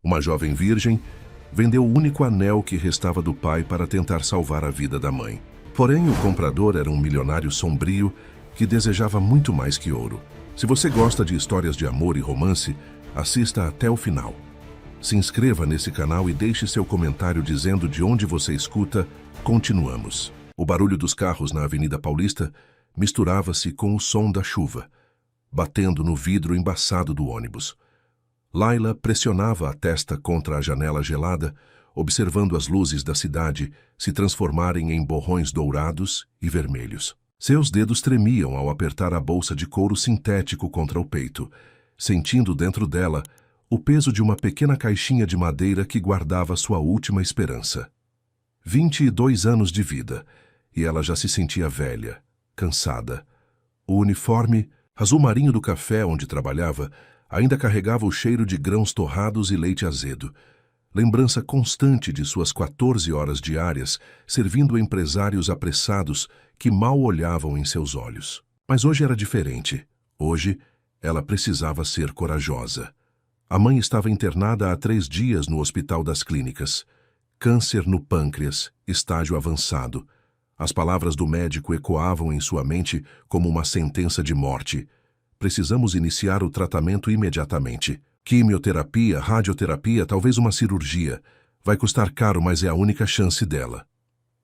Uma jovem virgem vendeu o único anel que restava do pai para tentar salvar a vida da mãe. Porém, o comprador era um milionário sombrio que desejava muito mais que ouro. Se você gosta de histórias de amor e romance, assista até o final. Se inscreva nesse canal e deixe seu comentário dizendo de onde você escuta. Continuamos. O barulho dos carros na Avenida Paulista misturava-se com o som da chuva, batendo no vidro embaçado do ônibus. Layla pressionava a testa contra a janela gelada, observando as luzes da cidade se transformarem em borrões dourados e vermelhos. Seus dedos tremiam ao apertar a bolsa de couro sintético contra o peito, sentindo dentro dela o peso de uma pequena caixinha de madeira que guardava sua última esperança. 22 anos de vida, e ela já se sentia velha, cansada. O uniforme, azul marinho do café onde trabalhava, ainda carregava o cheiro de grãos torrados e leite azedo, lembrança constante de suas 14 horas diárias servindo empresários apressados que mal olhavam em seus olhos. Mas hoje era diferente. Hoje, ela precisava ser corajosa. A mãe estava internada há 3 dias no Hospital das Clínicas. Câncer no pâncreas, estágio avançado. As palavras do médico ecoavam em sua mente como uma sentença de morte. Precisamos iniciar o tratamento imediatamente. Quimioterapia, radioterapia, talvez uma cirurgia. Vai custar caro, mas é a única chance dela.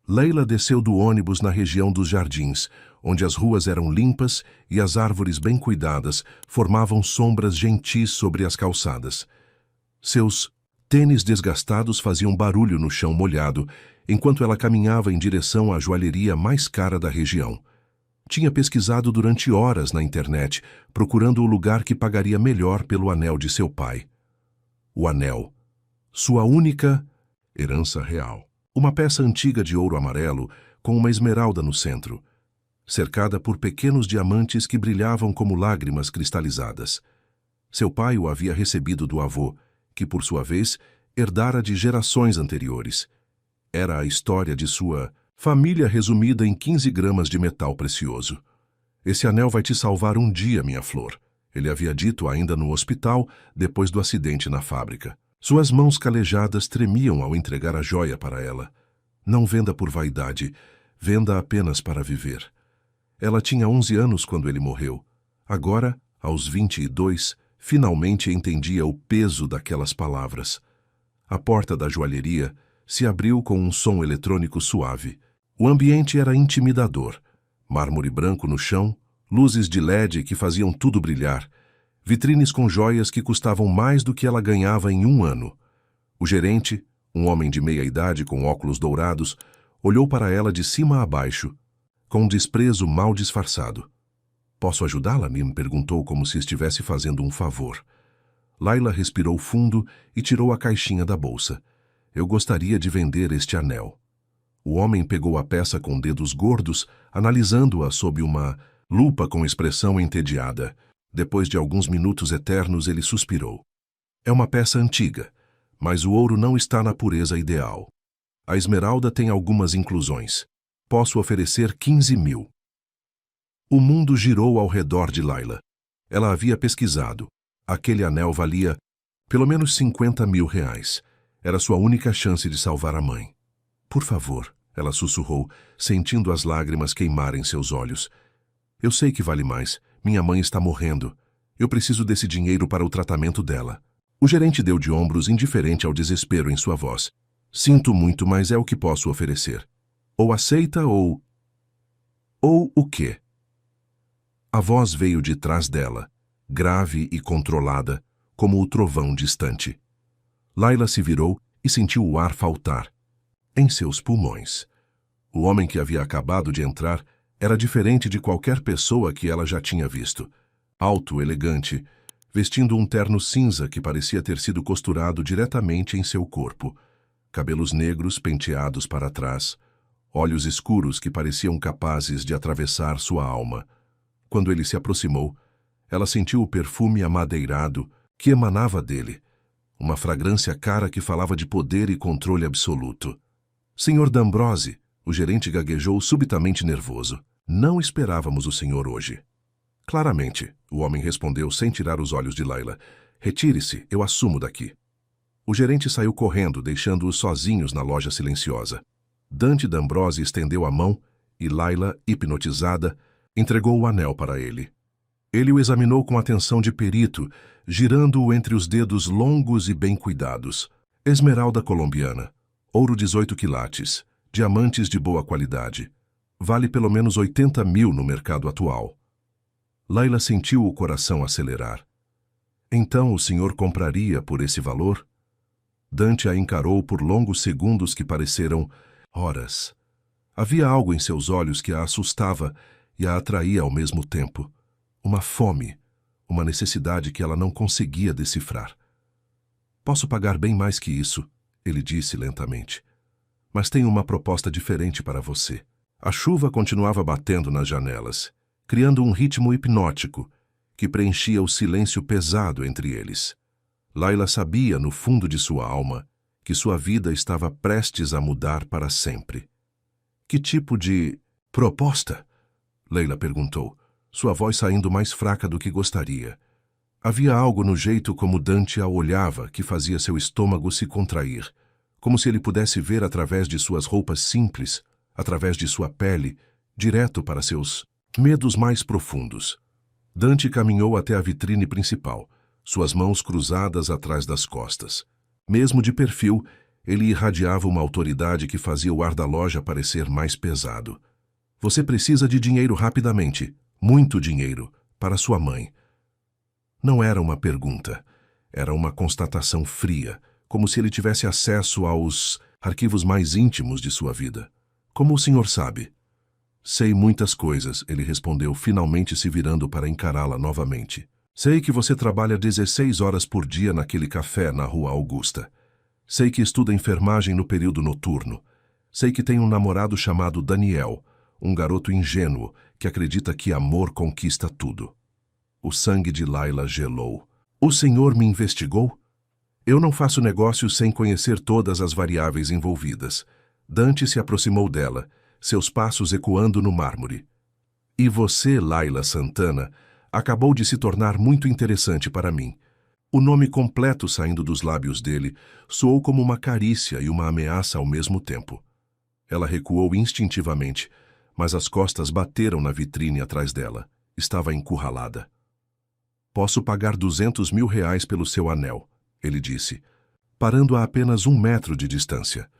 Layla desceu do ônibus na região dos jardins, onde as ruas eram limpas e as árvores bem cuidadas formavam sombras gentis sobre as calçadas. Seus tênis desgastados faziam barulho no chão molhado, enquanto ela caminhava em direção à joalheria mais cara da região. Tinha pesquisado durante horas na internet, procurando o lugar que pagaria melhor pelo anel de seu pai. O anel. Sua única herança real. Uma peça antiga de ouro amarelo, com uma esmeralda no centro, cercada por pequenos diamantes que brilhavam como lágrimas cristalizadas. Seu pai o havia recebido do avô, que, por sua vez, herdara de gerações anteriores. Era a história de sua família resumida em 15 gramas de metal precioso. Esse anel vai te salvar um dia, minha flor, ele havia dito ainda no hospital, depois do acidente na fábrica. Suas mãos calejadas tremiam ao entregar a joia para ela. Não venda por vaidade, venda apenas para viver. Ela tinha 11 anos quando ele morreu. Agora, aos 22, finalmente entendia o peso daquelas palavras. A porta da joalheria se abriu com um som eletrônico suave. O ambiente era intimidador. Mármore branco no chão, luzes de LED que faziam tudo brilhar, vitrines com joias que custavam mais do que ela ganhava em 1 ano. O gerente, um homem de meia-idade com óculos dourados, olhou para ela de cima a baixo, com um desprezo mal disfarçado. "Posso ajudá-la?" me perguntou como se estivesse fazendo um favor. Layla respirou fundo e tirou a caixinha da bolsa. "Eu gostaria de vender este anel." O homem pegou a peça com dedos gordos, analisando-a sob uma lupa com expressão entediada. Depois de alguns minutos eternos, ele suspirou. "É uma peça antiga, mas o ouro não está na pureza ideal. A esmeralda tem algumas inclusões. Posso oferecer 15.000. O mundo girou ao redor de Layla. Ela havia pesquisado. Aquele anel valia pelo menos 50.000 reais. Era sua única chance de salvar a mãe. "Por favor", ela sussurrou, sentindo as lágrimas queimarem seus olhos. "Eu sei que vale mais. Minha mãe está morrendo. Eu preciso desse dinheiro para o tratamento dela." O gerente deu de ombros, indiferente ao desespero em sua voz. "Sinto muito, mas é o que posso oferecer. Ou aceita ou o quê?" A voz veio de trás dela, grave e controlada, como o trovão distante. Layla se virou e sentiu o ar faltar em seus pulmões. O homem que havia acabado de entrar era diferente de qualquer pessoa que ela já tinha visto. Alto, elegante, vestindo um terno cinza que parecia ter sido costurado diretamente em seu corpo. Cabelos negros penteados para trás, olhos escuros que pareciam capazes de atravessar sua alma. Quando ele se aproximou, ela sentiu o perfume amadeirado que emanava dele, uma fragrância cara que falava de poder e controle absoluto. "Senhor D'Ambrossi", o gerente gaguejou subitamente nervoso. "Não esperávamos o senhor hoje." "Claramente", o homem respondeu sem tirar os olhos de Layla. "Retire-se, eu assumo daqui." O gerente saiu correndo, deixando-os sozinhos na loja silenciosa. Dante D'Ambrosi estendeu a mão e Laila, hipnotizada, entregou o anel para ele. Ele o examinou com atenção de perito, girando-o entre os dedos longos e bem cuidados. Esmeralda colombiana, ouro 18 quilates, diamantes de boa qualidade. Vale pelo menos 80 mil no mercado atual. Laila sentiu o coração acelerar. Então o senhor compraria por esse valor? Dante a encarou por longos segundos que pareceram horas. Havia algo em seus olhos que a assustava e a atraía ao mesmo tempo. Uma fome, uma necessidade que ela não conseguia decifrar. Posso pagar bem mais que isso, ele disse lentamente. Mas tenho uma proposta diferente para você. A chuva continuava batendo nas janelas, criando um ritmo hipnótico que preenchia o silêncio pesado entre eles. Laila sabia, no fundo de sua alma, que sua vida estava prestes a mudar para sempre. Que tipo de proposta? Leila perguntou, sua voz saindo mais fraca do que gostaria. Havia algo no jeito como Dante a olhava que fazia seu estômago se contrair, como se ele pudesse ver através de suas roupas simples, através de sua pele, direto para seus medos mais profundos. Dante caminhou até a vitrine principal, suas mãos cruzadas atrás das costas. Mesmo de perfil, ele irradiava uma autoridade que fazia o ar da loja parecer mais pesado. Você precisa de dinheiro rapidamente, muito dinheiro, para sua mãe. Não era uma pergunta, era uma constatação fria, como se ele tivesse acesso aos arquivos mais íntimos de sua vida. Como o senhor sabe? Sei muitas coisas, ele respondeu, finalmente se virando para encará-la novamente. Sei que você trabalha 16 horas por dia naquele café na Rua Augusta. Sei que estuda enfermagem no período noturno. Sei que tem um namorado chamado Daniel, um garoto ingênuo que acredita que amor conquista tudo. O sangue de Laila gelou. O senhor me investigou? Eu não faço negócios sem conhecer todas as variáveis envolvidas. Dante se aproximou dela, seus passos ecoando no mármore. E você, Laila Santana, acabou de se tornar muito interessante para mim. O nome completo saindo dos lábios dele soou como uma carícia e uma ameaça ao mesmo tempo. Ela recuou instintivamente, mas as costas bateram na vitrine atrás dela. Estava encurralada. Posso pagar 200 mil reais pelo seu anel, ele disse, parando a apenas 1 metro de distância.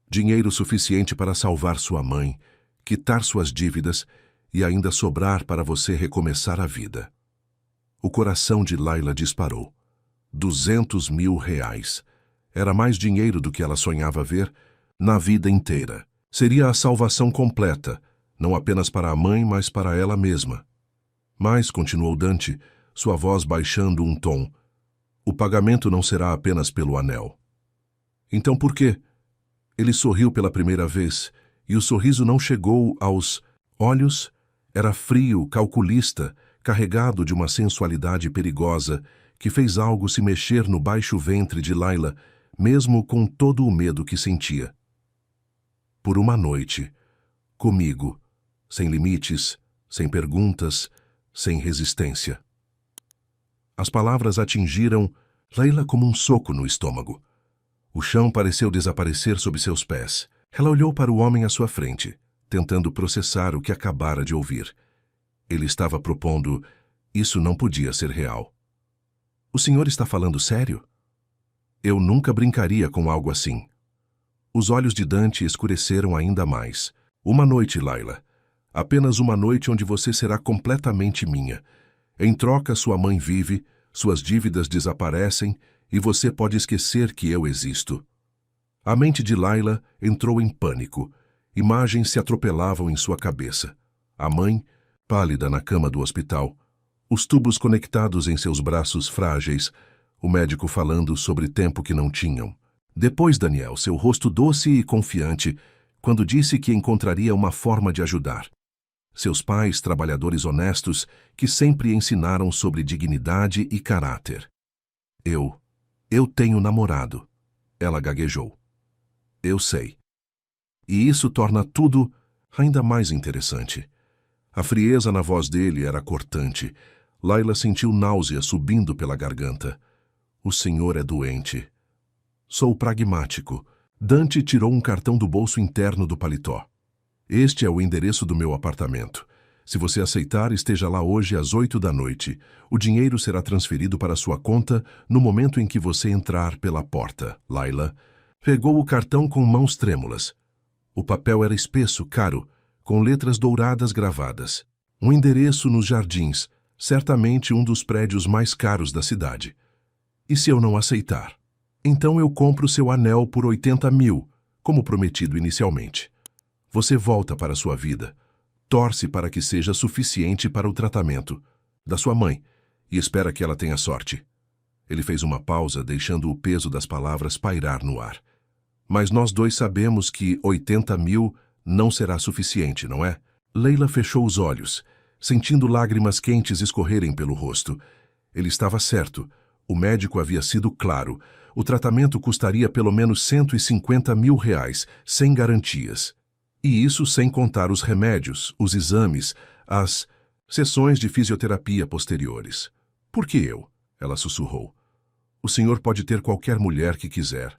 Dinheiro suficiente para salvar sua mãe, quitar suas dívidas e ainda sobrar para você recomeçar a vida. O coração de Laila disparou. 200 mil reais. Era mais dinheiro do que ela sonhava ver na vida inteira. Seria a salvação completa, não apenas para a mãe, mas para ela mesma. Mas, continuou Dante, sua voz baixando um tom, o pagamento não será apenas pelo anel. Então por quê? Ele sorriu pela primeira vez, e o sorriso não chegou aos olhos. Era frio, calculista, carregado de uma sensualidade perigosa que fez algo se mexer no baixo ventre de Laila, mesmo com todo o medo que sentia. Por uma noite, comigo, sem limites, sem perguntas, sem resistência. As palavras atingiram Laila como um soco no estômago. O chão pareceu desaparecer sob seus pés. Ela olhou para o homem à sua frente, tentando processar o que acabara de ouvir. Ele estava propondo, isso não podia ser real. O senhor está falando sério? Eu nunca brincaria com algo assim. Os olhos de Dante escureceram ainda mais. Uma noite, Laila. Apenas uma noite onde você será completamente minha. Em troca, sua mãe vive, suas dívidas desaparecem e você pode esquecer que eu existo. A mente de Laila entrou em pânico. Imagens se atropelavam em sua cabeça. A mãe, pálida na cama do hospital, os tubos conectados em seus braços frágeis, o médico falando sobre tempo que não tinham. Depois Daniel, seu rosto doce e confiante, quando disse que encontraria uma forma de ajudar. Seus pais, trabalhadores honestos, que sempre ensinaram sobre dignidade e caráter. Eu tenho namorado, ela gaguejou. Eu sei. E isso torna tudo ainda mais interessante. A frieza na voz dele era cortante. Laila sentiu náusea subindo pela garganta. O senhor é doente. Sou pragmático. Dante tirou um cartão do bolso interno do paletó. Este é o endereço do meu apartamento. Se você aceitar, esteja lá hoje às 8 da noite. O dinheiro será transferido para sua conta no momento em que você entrar pela porta. Layla pegou o cartão com mãos trêmulas. O papel era espesso, caro, com letras douradas gravadas. Um endereço nos jardins, certamente um dos prédios mais caros da cidade. E se eu não aceitar? Então eu compro seu anel por 80 mil, como prometido inicialmente. Você volta para sua vida. Torce para que seja suficiente para o tratamento da sua mãe e espera que ela tenha sorte. Ele fez uma pausa, deixando o peso das palavras pairar no ar. Mas nós dois sabemos que 80 mil não será suficiente, não é? Leila fechou os olhos, sentindo lágrimas quentes escorrerem pelo rosto. Ele estava certo. O médico havia sido claro. O tratamento custaria pelo menos 150 mil reais, sem garantias. E isso sem contar os remédios, os exames, as sessões de fisioterapia posteriores. Por que eu? Ela sussurrou. O senhor pode ter qualquer mulher que quiser.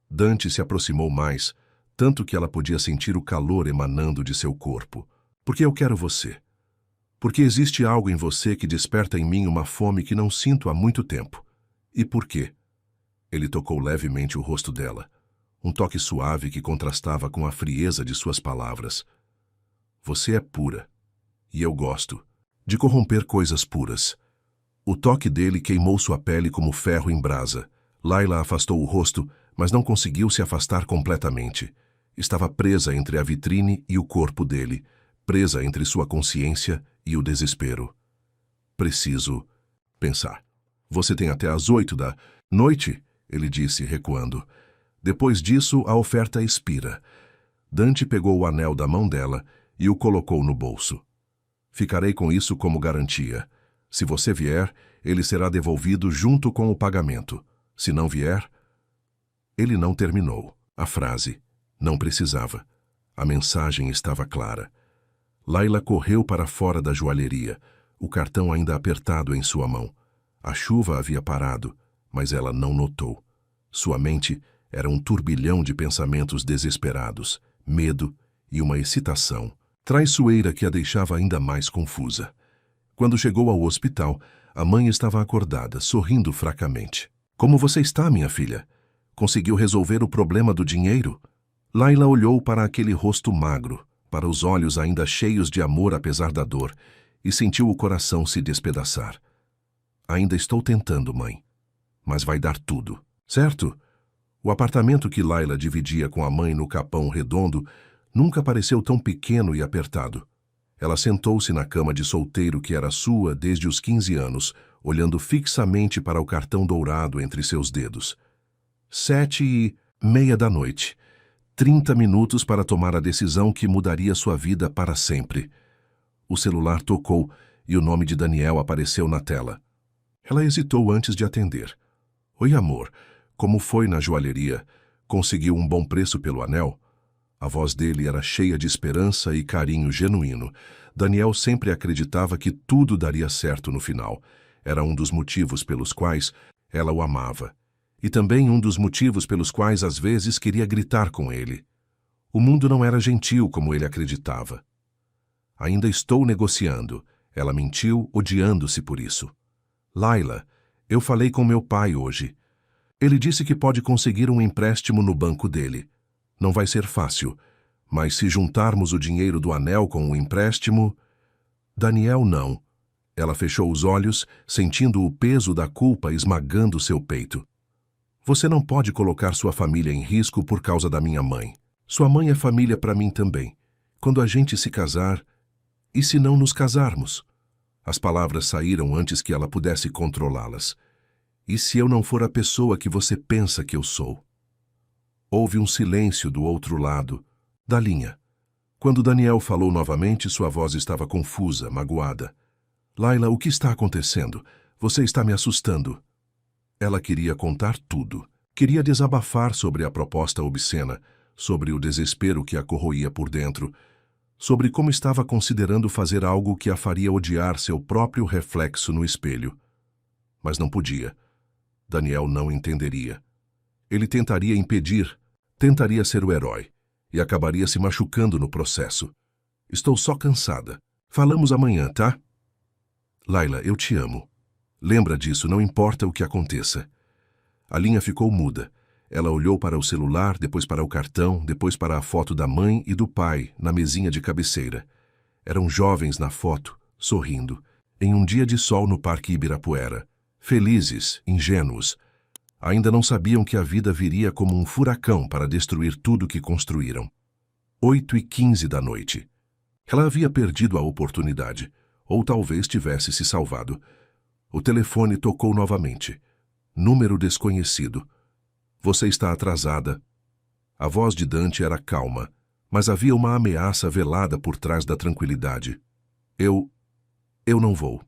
Dante se aproximou mais, tanto que ela podia sentir o calor emanando de seu corpo. Porque eu quero você. Porque existe algo em você que desperta em mim uma fome que não sinto há muito tempo. E por quê? Ele tocou levemente o rosto dela. Um toque suave que contrastava com a frieza de suas palavras. Você é pura. E eu gosto de corromper coisas puras. O toque dele queimou sua pele como ferro em brasa. Layla afastou o rosto, mas não conseguiu se afastar completamente. Estava presa entre a vitrine e o corpo dele, presa entre sua consciência e o desespero. Preciso pensar. Você tem até às 8 da noite, ele disse, recuando. Depois disso, a oferta expira. Dante pegou o anel da mão dela e o colocou no bolso. Ficarei com isso como garantia. Se você vier, ele será devolvido junto com o pagamento. Se não vier... Ele não terminou. A frase. Não precisava. A mensagem estava clara. Layla correu para fora da joalheria, o cartão ainda apertado em sua mão. A chuva havia parado, mas ela não notou. Sua mente era um turbilhão de pensamentos desesperados, medo e uma excitação traiçoeira que a deixava ainda mais confusa. Quando chegou ao hospital, a mãe estava acordada, sorrindo fracamente. Como você está, minha filha? Conseguiu resolver o problema do dinheiro? Layla olhou para aquele rosto magro, para os olhos ainda cheios de amor apesar da dor, e sentiu o coração se despedaçar. Ainda estou tentando, mãe. Mas vai dar tudo, certo? O apartamento que Layla dividia com a mãe no Capão Redondo nunca pareceu tão pequeno e apertado. Ela sentou-se na cama de solteiro que era sua desde os 15 anos, olhando fixamente para o cartão dourado entre seus dedos. 7:30 da noite. 30 minutos para tomar a decisão que mudaria sua vida para sempre. O celular tocou e o nome de Daniel apareceu na tela. Ela hesitou antes de atender. Oi, amor. Como foi na joalheria? Conseguiu um bom preço pelo anel? A voz dele era cheia de esperança e carinho genuíno. Daniel sempre acreditava que tudo daria certo no final. Era um dos motivos pelos quais ela o amava. E também um dos motivos pelos quais às vezes queria gritar com ele. O mundo não era gentil como ele acreditava. Ainda estou negociando. Ela mentiu, odiando-se por isso. Layla, eu falei com meu pai hoje. Ele disse que pode conseguir um empréstimo no banco dele. Não vai ser fácil, mas se juntarmos o dinheiro do anel com o empréstimo... Daniel não. Ela fechou os olhos, sentindo o peso da culpa esmagando seu peito. Você não pode colocar sua família em risco por causa da minha mãe. Sua mãe é família para mim também. Quando a gente se casar... E se não nos casarmos? As palavras saíram antes que ela pudesse controlá-las. E se eu não for a pessoa que você pensa que eu sou? Houve um silêncio do outro lado da linha. Quando Daniel falou novamente, sua voz estava confusa, magoada. Layla, o que está acontecendo? Você está me assustando. Ela queria contar tudo. Queria desabafar sobre a proposta obscena, sobre o desespero que a corroía por dentro, sobre como estava considerando fazer algo que a faria odiar seu próprio reflexo no espelho. Mas não podia. Daniel não entenderia. Ele tentaria impedir, tentaria ser o herói, e acabaria se machucando no processo. Estou só cansada. Falamos amanhã, tá? Layla, eu te amo. Lembra disso, não importa o que aconteça. A linha ficou muda. Ela olhou para o celular, depois para o cartão, depois para a foto da mãe e do pai, na mesinha de cabeceira. Eram jovens na foto, sorrindo, em um dia de sol no Parque Ibirapuera. Felizes, ingênuos. Ainda não sabiam que a vida viria como um furacão para destruir tudo que construíram. 8h15 da noite. Ela havia perdido a oportunidade, ou talvez tivesse se salvado. O telefone tocou novamente. Número desconhecido. Você está atrasada. A voz de Dante era calma, mas havia uma ameaça velada por trás da tranquilidade. Eu não vou.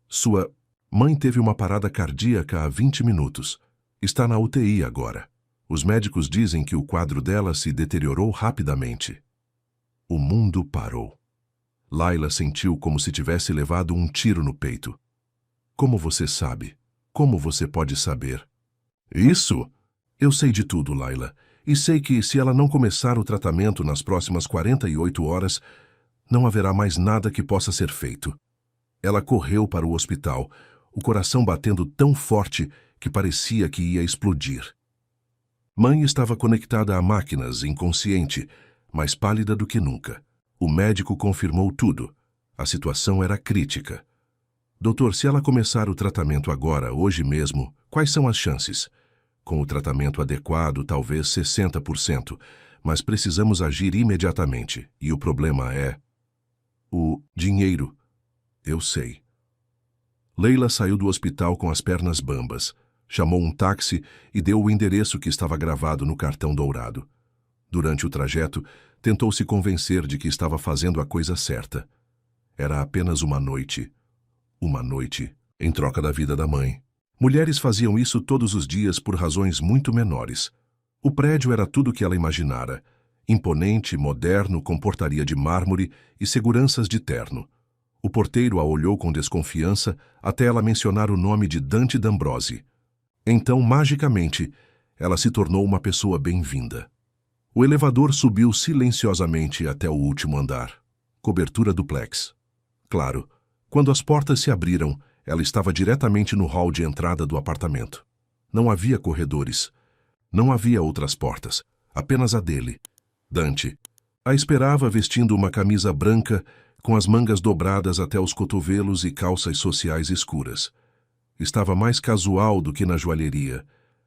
Sua mãe teve uma parada cardíaca há 20 minutos. Está na UTI agora. Os médicos dizem que o quadro dela se deteriorou rapidamente. O mundo parou. Layla sentiu como se tivesse levado um tiro no peito. Como você sabe? Como você pode saber? Isso? Eu sei de tudo, Layla. E sei que, se ela não começar o tratamento nas próximas 48 horas, não haverá mais nada que possa ser feito. Ela correu para o hospital, o coração batendo tão forte que parecia que ia explodir. Mãe estava conectada a máquinas, inconsciente, mais pálida do que nunca. O médico confirmou tudo. A situação era crítica. Doutor, se ela começar o tratamento agora, hoje mesmo, quais são as chances? Com o tratamento adequado, talvez 60%, mas precisamos agir imediatamente. E o problema é... o dinheiro. Eu sei. Leila saiu do hospital com as pernas bambas, chamou um táxi e deu o endereço que estava gravado no cartão dourado. Durante o trajeto, tentou se convencer de que estava fazendo a coisa certa. Era apenas uma noite em troca da vida da mãe. Mulheres faziam isso todos os dias por razões muito menores. O prédio era tudo o que ela imaginara. Imponente, moderno, com portaria de mármore e seguranças de terno. O porteiro a olhou com desconfiança até ela mencionar o nome de Dante D'Ambrosi. Então, magicamente, ela se tornou uma pessoa bem-vinda. O elevador subiu silenciosamente até o último andar. Cobertura duplex. Claro, quando as portas se abriram, ela estava diretamente no hall de entrada do apartamento. Não havia corredores. Não havia outras portas. Apenas a dele. Dante a esperava vestindo uma camisa branca com as mangas dobradas até os cotovelos e calças sociais escuras. Estava mais casual do que na joalheria,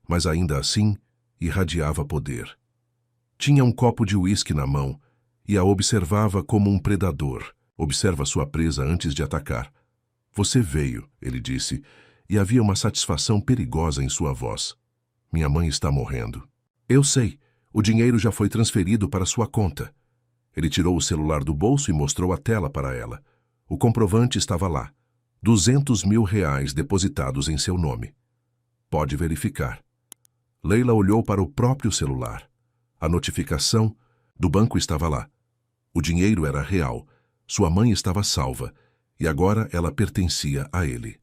mas ainda assim irradiava poder. Tinha um copo de uísque na mão e a observava como um predador. Observa sua presa antes de atacar. Você veio, ele disse, e havia uma satisfação perigosa em sua voz. Minha mãe está morrendo. Eu sei, o dinheiro já foi transferido para sua conta. Ele tirou o celular do bolso e mostrou a tela para ela. O comprovante estava lá. 200 mil reais depositados em seu nome. Pode verificar. Leila olhou para o próprio celular. A notificação do banco estava lá. O dinheiro era real. Sua mãe estava salva. E agora ela pertencia a ele.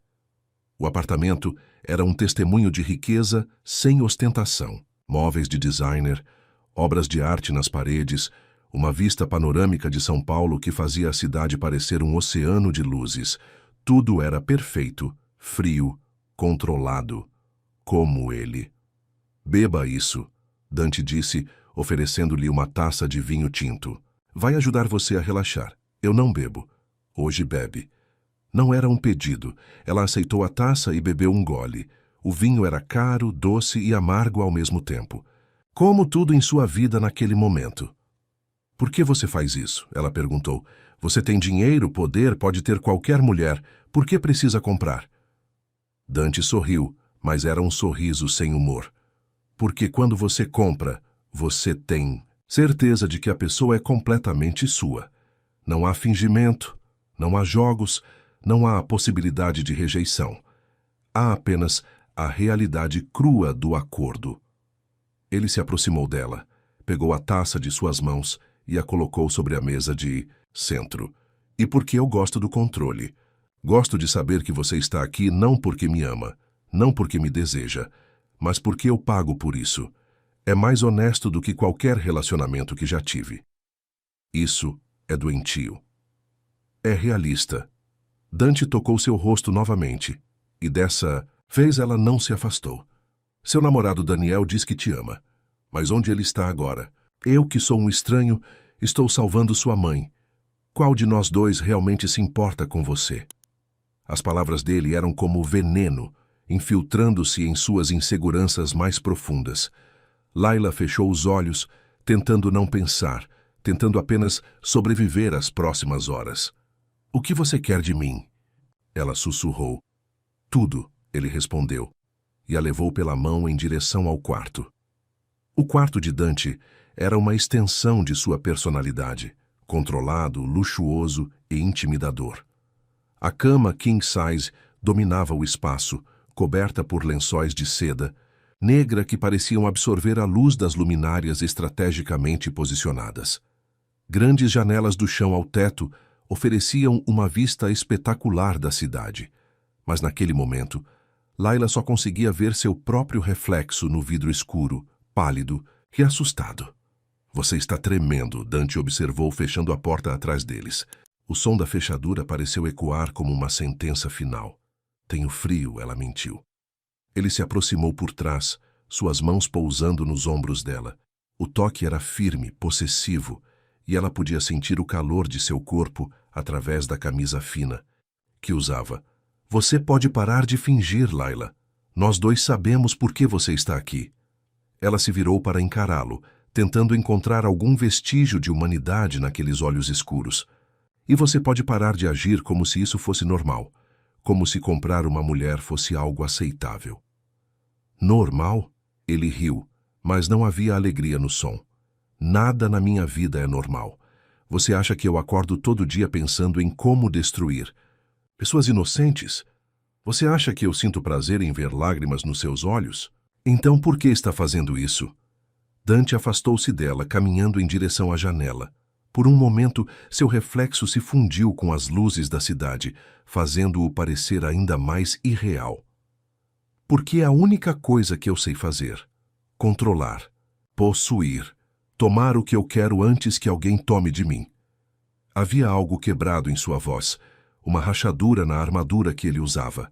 O apartamento era um testemunho de riqueza sem ostentação. Móveis de designer, obras de arte nas paredes, uma vista panorâmica de São Paulo que fazia a cidade parecer um oceano de luzes. Tudo era perfeito, frio, controlado. Como ele. Beba isso, Dante disse, oferecendo-lhe uma taça de vinho tinto. Vai ajudar você a relaxar. Eu não bebo. Hoje bebe. Não era um pedido. Ela aceitou a taça e bebeu um gole. O vinho era caro, doce e amargo ao mesmo tempo. Como tudo em sua vida naquele momento. Por que você faz isso? Ela perguntou. Você tem dinheiro, poder, pode ter qualquer mulher. Por que precisa comprar? Dante sorriu, mas era um sorriso sem humor. Porque quando você compra, você tem certeza de que a pessoa é completamente sua. Não há fingimento, não há jogos, não há a possibilidade de rejeição. Há apenas a realidade crua do acordo. Ele se aproximou dela, pegou a taça de suas mãos e a colocou sobre a mesa de centro. E porque eu gosto do controle. Gosto de saber que você está aqui não porque me ama, não porque me deseja, mas porque eu pago por isso. É mais honesto do que qualquer relacionamento que já tive. Isso é doentio. É realista. Dante tocou seu rosto novamente, e dessa vez ela não se afastou. Seu namorado Daniel diz que te ama, mas onde ele está agora? Eu, que sou um estranho, estou salvando sua mãe. Qual de nós dois realmente se importa com você? As palavras dele eram como veneno, infiltrando-se em suas inseguranças mais profundas. Layla fechou os olhos, tentando não pensar, tentando apenas sobreviver às próximas horas. O que você quer de mim? Ela sussurrou. Tudo, ele respondeu, e a levou pela mão em direção ao quarto. O quarto de Dante era uma extensão de sua personalidade, controlado, luxuoso e intimidador. A cama king size dominava o espaço, coberta por lençóis de seda, negra que pareciam absorver a luz das luminárias estrategicamente posicionadas. Grandes janelas do chão ao teto ofereciam uma vista espetacular da cidade, mas naquele momento, Layla só conseguia ver seu próprio reflexo no vidro escuro, pálido e assustado. Você está tremendo, Dante observou fechando a porta atrás deles. O som da fechadura pareceu ecoar como uma sentença final. Tenho frio, ela mentiu. Ele se aproximou por trás, suas mãos pousando nos ombros dela. O toque era firme, possessivo, e ela podia sentir o calor de seu corpo através da camisa fina que usava. Você pode parar de fingir, Layla. Nós dois sabemos por que você está aqui. Ela se virou para encará-lo, tentando encontrar algum vestígio de humanidade naqueles olhos escuros. E você pode parar de agir como se isso fosse normal, como se comprar uma mulher fosse algo aceitável. Normal? Ele riu, mas não havia alegria no som. Nada na minha vida é normal. Você acha que eu acordo todo dia pensando em como destruir pessoas inocentes? Você acha que eu sinto prazer em ver lágrimas nos seus olhos? Então por que está fazendo isso? Dante afastou-se dela, caminhando em direção à janela. Por um momento, seu reflexo se fundiu com as luzes da cidade, fazendo-o parecer ainda mais irreal. Porque é a única coisa que eu sei fazer. Controlar, possuir, tomar o que eu quero antes que alguém tome de mim. Havia algo quebrado em sua voz, uma rachadura na armadura que ele usava.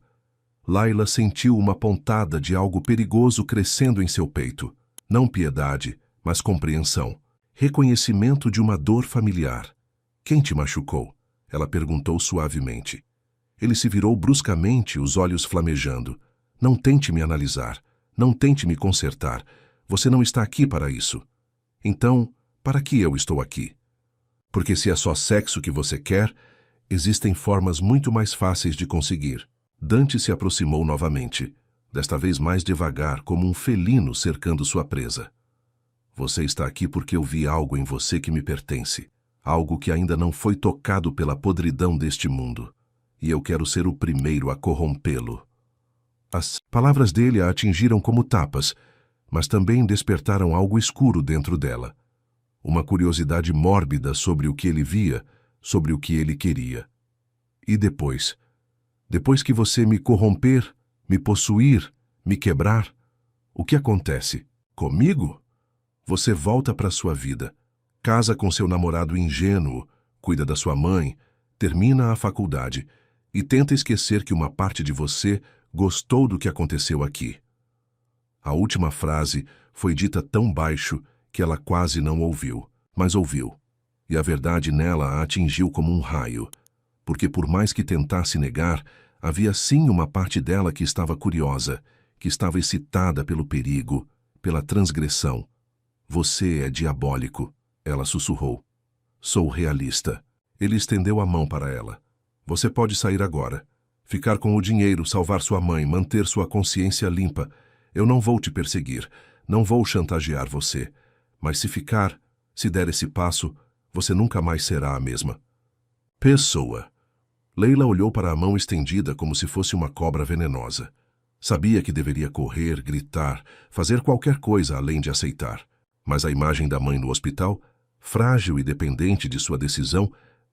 Layla sentiu uma pontada de algo perigoso crescendo em seu peito. Não piedade, mas compreensão. Reconhecimento de uma dor familiar. Quem te machucou? Ela perguntou suavemente. Ele se virou bruscamente, os olhos flamejando. Não tente me analisar. Não tente me consertar. Você não está aqui para isso. Então, para que eu estou aqui? Porque se é só sexo que você quer, existem formas muito mais fáceis de conseguir. Dante se aproximou novamente, desta vez mais devagar, como um felino cercando sua presa. Você está aqui porque eu vi algo em você que me pertence, algo que ainda não foi tocado pela podridão deste mundo, e eu quero ser o primeiro a corrompê-lo. As palavras dele a atingiram como tapas, mas também despertaram algo escuro dentro dela. Uma curiosidade mórbida sobre o que ele via, sobre o que ele queria. E depois? Depois que você me corromper, me possuir, me quebrar, o que acontece? Comigo? Você volta para sua vida, casa com seu namorado ingênuo, cuida da sua mãe, termina a faculdade e tenta esquecer que uma parte de você gostou do que aconteceu aqui. A última frase foi dita tão baixo que ela quase não ouviu, mas ouviu. E a verdade nela a atingiu como um raio, porque por mais que tentasse negar, havia sim uma parte dela que estava curiosa, que estava excitada pelo perigo, pela transgressão. Você é diabólico, ela sussurrou. Sou realista. Ele estendeu a mão para ela. Você pode sair agora. Ficar com o dinheiro, salvar sua mãe, manter sua consciência limpa. Eu não vou te perseguir, não vou chantagear você. Mas se ficar, se der esse passo, você nunca mais será a mesma pessoa. Leila olhou para a mão estendida como se fosse uma cobra venenosa. Sabia que deveria correr, gritar, fazer qualquer coisa além de aceitar. Mas a imagem da mãe no hospital, frágil e dependente de sua decisão,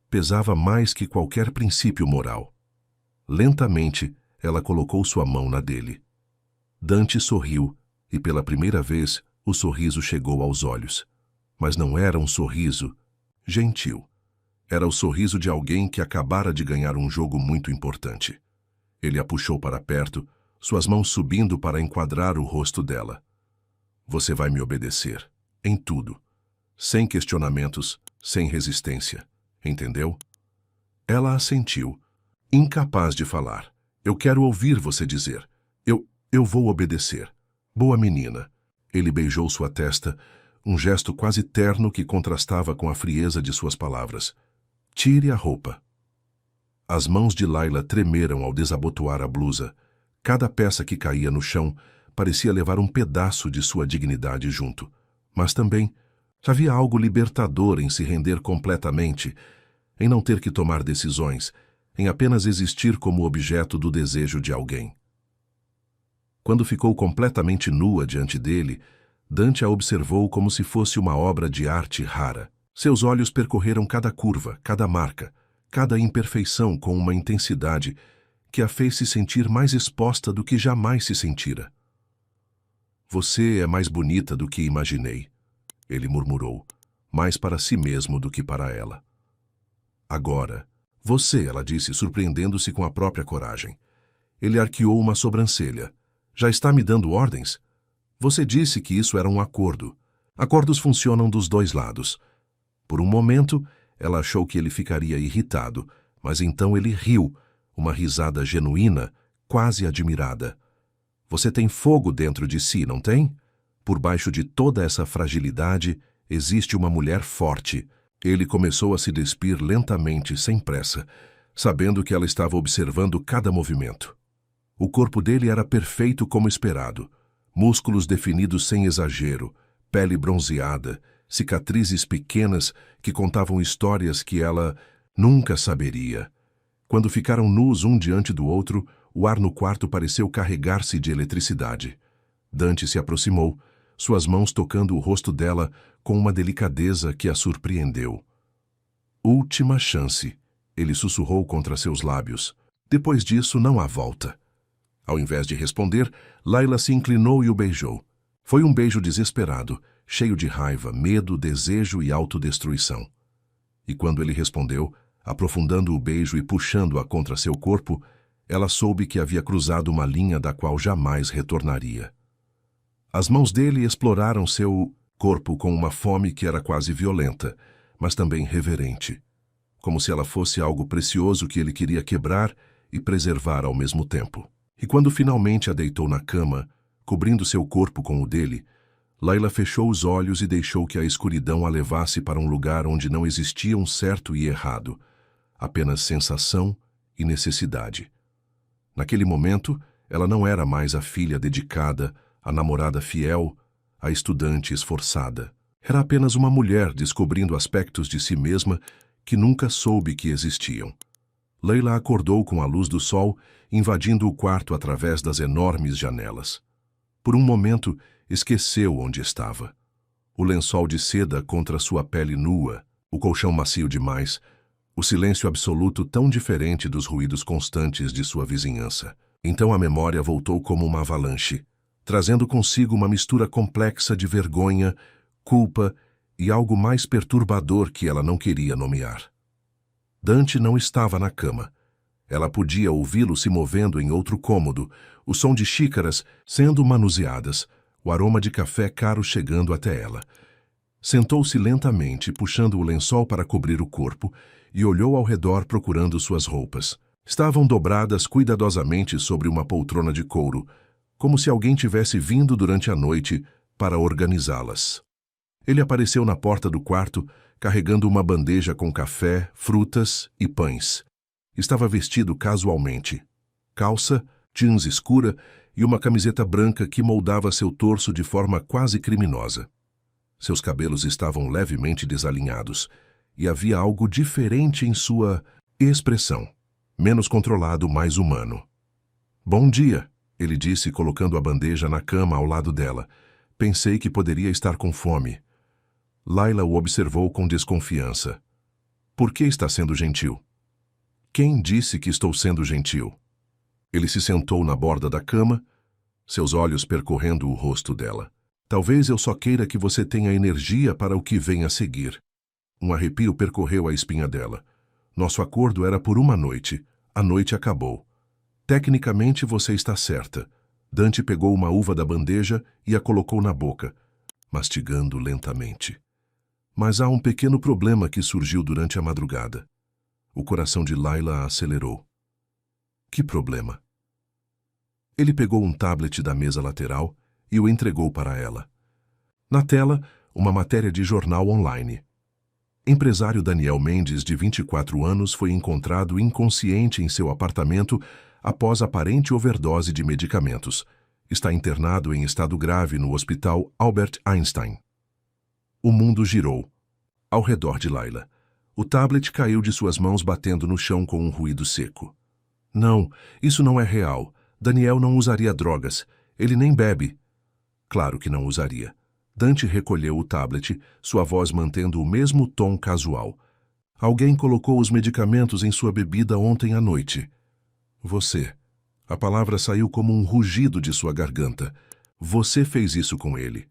pesava mais que qualquer princípio moral. Lentamente, ela colocou sua mão na dele. Dante sorriu, e pela primeira vez o sorriso chegou aos olhos. Mas não era um sorriso gentil. Era o sorriso de alguém que acabara de ganhar um jogo muito importante. Ele a puxou para perto, suas mãos subindo para enquadrar o rosto dela. Você vai me obedecer. Em tudo. Sem questionamentos, sem resistência. Entendeu? Ela assentiu, incapaz de falar. Eu quero ouvir você dizer. Eu vou obedecer. Boa menina. Ele beijou sua testa, um gesto quase terno que contrastava com a frieza de suas palavras. Tire a roupa. As mãos de Layla tremeram ao desabotoar a blusa. Cada peça que caía no chão parecia levar um pedaço de sua dignidade junto. Mas também havia algo libertador em se render completamente, em não ter que tomar decisões, em apenas existir como objeto do desejo de alguém. Quando ficou completamente nua diante dele, Dante a observou como se fosse uma obra de arte rara. Seus olhos percorreram cada curva, cada marca, cada imperfeição com uma intensidade que a fez se sentir mais exposta do que jamais se sentira. Você é mais bonita do que imaginei, ele murmurou, mais para si mesmo do que para ela. Agora, você, ela disse, surpreendendo-se com a própria coragem. Ele arqueou uma sobrancelha. Já está me dando ordens? Você disse que isso era um acordo. Acordos funcionam dos dois lados. Por um momento, ela achou que ele ficaria irritado, mas então ele riu, uma risada genuína, quase admirada. Você tem fogo dentro de si, não tem? Por baixo de toda essa fragilidade, existe uma mulher forte. Ele começou a se despir lentamente, sem pressa, sabendo que ela estava observando cada movimento. O corpo dele era perfeito como esperado. Músculos definidos sem exagero, pele bronzeada, cicatrizes pequenas que contavam histórias que ela nunca saberia. Quando ficaram nus um diante do outro, o ar no quarto pareceu carregar-se de eletricidade. Dante se aproximou, suas mãos tocando o rosto dela com uma delicadeza que a surpreendeu. Última chance, ele sussurrou contra seus lábios. Depois disso, não há volta. Ao invés de responder, Layla se inclinou e o beijou. Foi um beijo desesperado, cheio de raiva, medo, desejo e autodestruição. E quando ele respondeu, aprofundando o beijo e puxando-a contra seu corpo, ela soube que havia cruzado uma linha da qual jamais retornaria. As mãos dele exploraram seu corpo com uma fome que era quase violenta, mas também reverente, como se ela fosse algo precioso que ele queria quebrar e preservar ao mesmo tempo. E quando finalmente a deitou na cama, cobrindo seu corpo com o dele, Layla fechou os olhos e deixou que a escuridão a levasse para um lugar onde não existia um certo e errado, apenas sensação e necessidade. Naquele momento, ela não era mais a filha dedicada, a namorada fiel, a estudante esforçada. Era apenas uma mulher descobrindo aspectos de si mesma que nunca soube que existiam. Layla acordou com a luz do sol invadindo o quarto através das enormes janelas. Por um momento, esqueceu onde estava. O lençol de seda contra sua pele nua, o colchão macio demais, o silêncio absoluto tão diferente dos ruídos constantes de sua vizinhança. Então a memória voltou como uma avalanche, trazendo consigo uma mistura complexa de vergonha, culpa e algo mais perturbador que ela não queria nomear. Dante não estava na cama. Ela podia ouvi-lo se movendo em outro cômodo, o som de xícaras sendo manuseadas, o aroma de café caro chegando até ela. Sentou-se lentamente, puxando o lençol para cobrir o corpo, e olhou ao redor procurando suas roupas. Estavam dobradas cuidadosamente sobre uma poltrona de couro, como se alguém tivesse vindo durante a noite para organizá-las. Ele apareceu na porta do quarto, carregando uma bandeja com café, frutas e pães. Estava vestido casualmente. Calça, jeans escura e uma camiseta branca que moldava seu torso de forma quase criminosa. Seus cabelos estavam levemente desalinhados, e havia algo diferente em sua expressão, menos controlado, mais humano. Bom dia, ele disse, colocando a bandeja na cama ao lado dela. Pensei que poderia estar com fome. Layla o observou com desconfiança. Por que está sendo gentil? Quem disse que estou sendo gentil? Ele se sentou na borda da cama, seus olhos percorrendo o rosto dela. Talvez eu só queira que você tenha energia para o que vem a seguir. Um arrepio percorreu a espinha dela. Nosso acordo era por uma noite. A noite acabou. Tecnicamente você está certa. Dante pegou uma uva da bandeja e a colocou na boca, mastigando lentamente. Mas há um pequeno problema que surgiu durante a madrugada. O coração de Layla acelerou. Que problema? Ele pegou um tablet da mesa lateral e o entregou para ela. Na tela, uma matéria de jornal online. Empresário Daniel Mendes, de 24 anos, foi encontrado inconsciente em seu apartamento após aparente overdose de medicamentos. Está internado em estado grave no Hospital Albert Einstein. O mundo girou. Ao redor de Layla. O tablet caiu de suas mãos batendo no chão com um ruído seco. Não, isso não é real. Daniel não usaria drogas. Ele nem bebe. Claro que não usaria. Dante recolheu o tablet, sua voz mantendo o mesmo tom casual. Alguém colocou os medicamentos em sua bebida ontem à noite. Você. A palavra saiu como um rugido de sua garganta. Você fez isso com ele.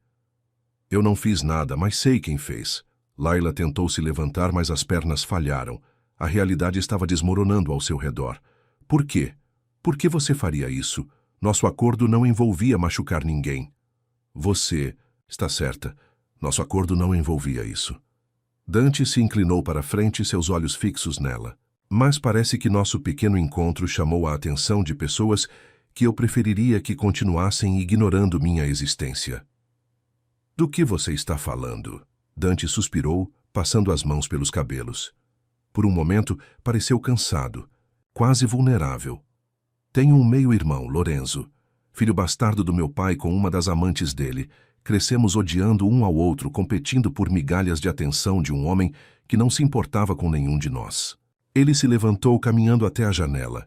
Eu não fiz nada, mas sei quem fez. Layla tentou se levantar, mas as pernas falharam. A realidade estava desmoronando ao seu redor. Por quê? Por que você faria isso? Nosso acordo não envolvia machucar ninguém. Você está certa. Nosso acordo não envolvia isso. Dante se inclinou para frente, seus olhos fixos nela. Mas parece que nosso pequeno encontro chamou a atenção de pessoas que eu preferiria que continuassem ignorando minha existência. Do que você está falando? Dante suspirou, passando as mãos pelos cabelos. Por um momento, pareceu cansado, quase vulnerável. Tenho um meio-irmão, Lorenzo, filho bastardo do meu pai com uma das amantes dele. Crescemos odiando um ao outro, competindo por migalhas de atenção de um homem que não se importava com nenhum de nós. Ele se levantou caminhando até a janela.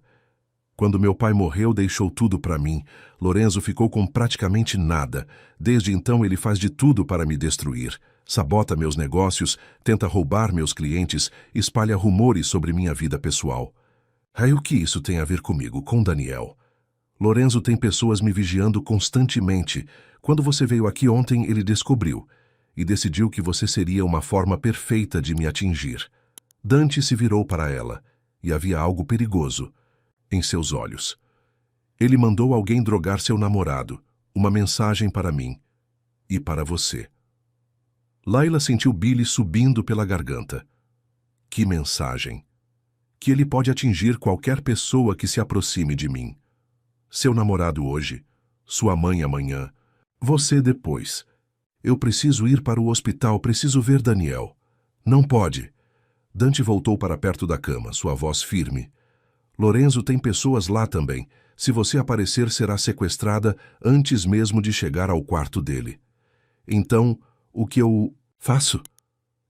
Quando meu pai morreu, deixou tudo para mim. Lorenzo ficou com praticamente nada. Desde então ele faz de tudo para me destruir. Sabota meus negócios, tenta roubar meus clientes, espalha rumores sobre minha vida pessoal. Aí o que isso tem a ver comigo, com Daniel? Lorenzo tem pessoas me vigiando constantemente. Quando você veio aqui ontem, ele descobriu. E decidiu que você seria uma forma perfeita de me atingir. Dante se virou para ela, e havia algo perigoso em seus olhos. Ele mandou alguém drogar seu namorado, uma mensagem para mim e para você. Layla sentiu Billy subindo pela garganta. Que mensagem? Que ele pode atingir qualquer pessoa que se aproxime de mim. Seu namorado hoje, sua mãe amanhã, você depois. Eu preciso ir para o hospital, preciso ver Daniel. Não pode. Dante voltou para perto da cama, sua voz firme. Lorenzo tem pessoas lá também. Se você aparecer, será sequestrada antes mesmo de chegar ao quarto dele. Então, o que eu faço?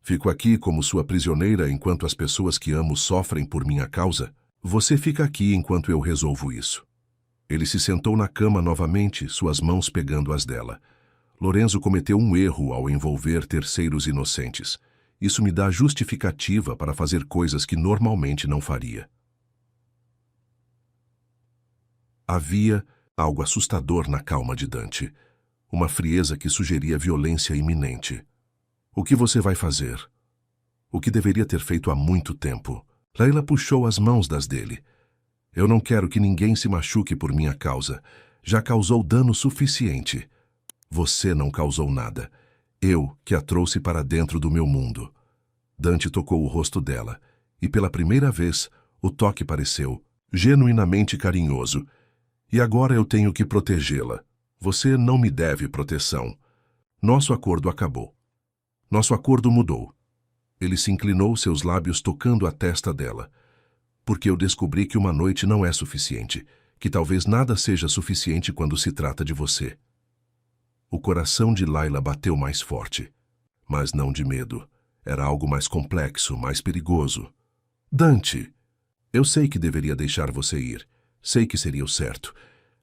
Fico aqui como sua prisioneira enquanto as pessoas que amo sofrem por minha causa? Você fica aqui enquanto eu resolvo isso. Ele se sentou na cama novamente, suas mãos pegando as dela. Lorenzo cometeu um erro ao envolver terceiros inocentes. Isso me dá justificativa para fazer coisas que normalmente não faria. Havia algo assustador na calma de Dante. Uma frieza que sugeria violência iminente. O que você vai fazer? O que deveria ter feito há muito tempo. Layla puxou as mãos das dele. Eu não quero que ninguém se machuque por minha causa. Já causou dano suficiente. Você não causou nada. Eu que a trouxe para dentro do meu mundo. Dante tocou o rosto dela, e pela primeira vez, o toque pareceu genuinamente carinhoso. E agora eu tenho que protegê-la. Você não me deve proteção. Nosso acordo acabou. Nosso acordo mudou. Ele se inclinou, seus lábios tocando a testa dela. Porque eu descobri que uma noite não é suficiente, que talvez nada seja suficiente quando se trata de você. O coração de Layla bateu mais forte, mas não de medo. Era algo mais complexo, mais perigoso. Dante, eu sei que deveria deixar você ir. Sei que seria o certo.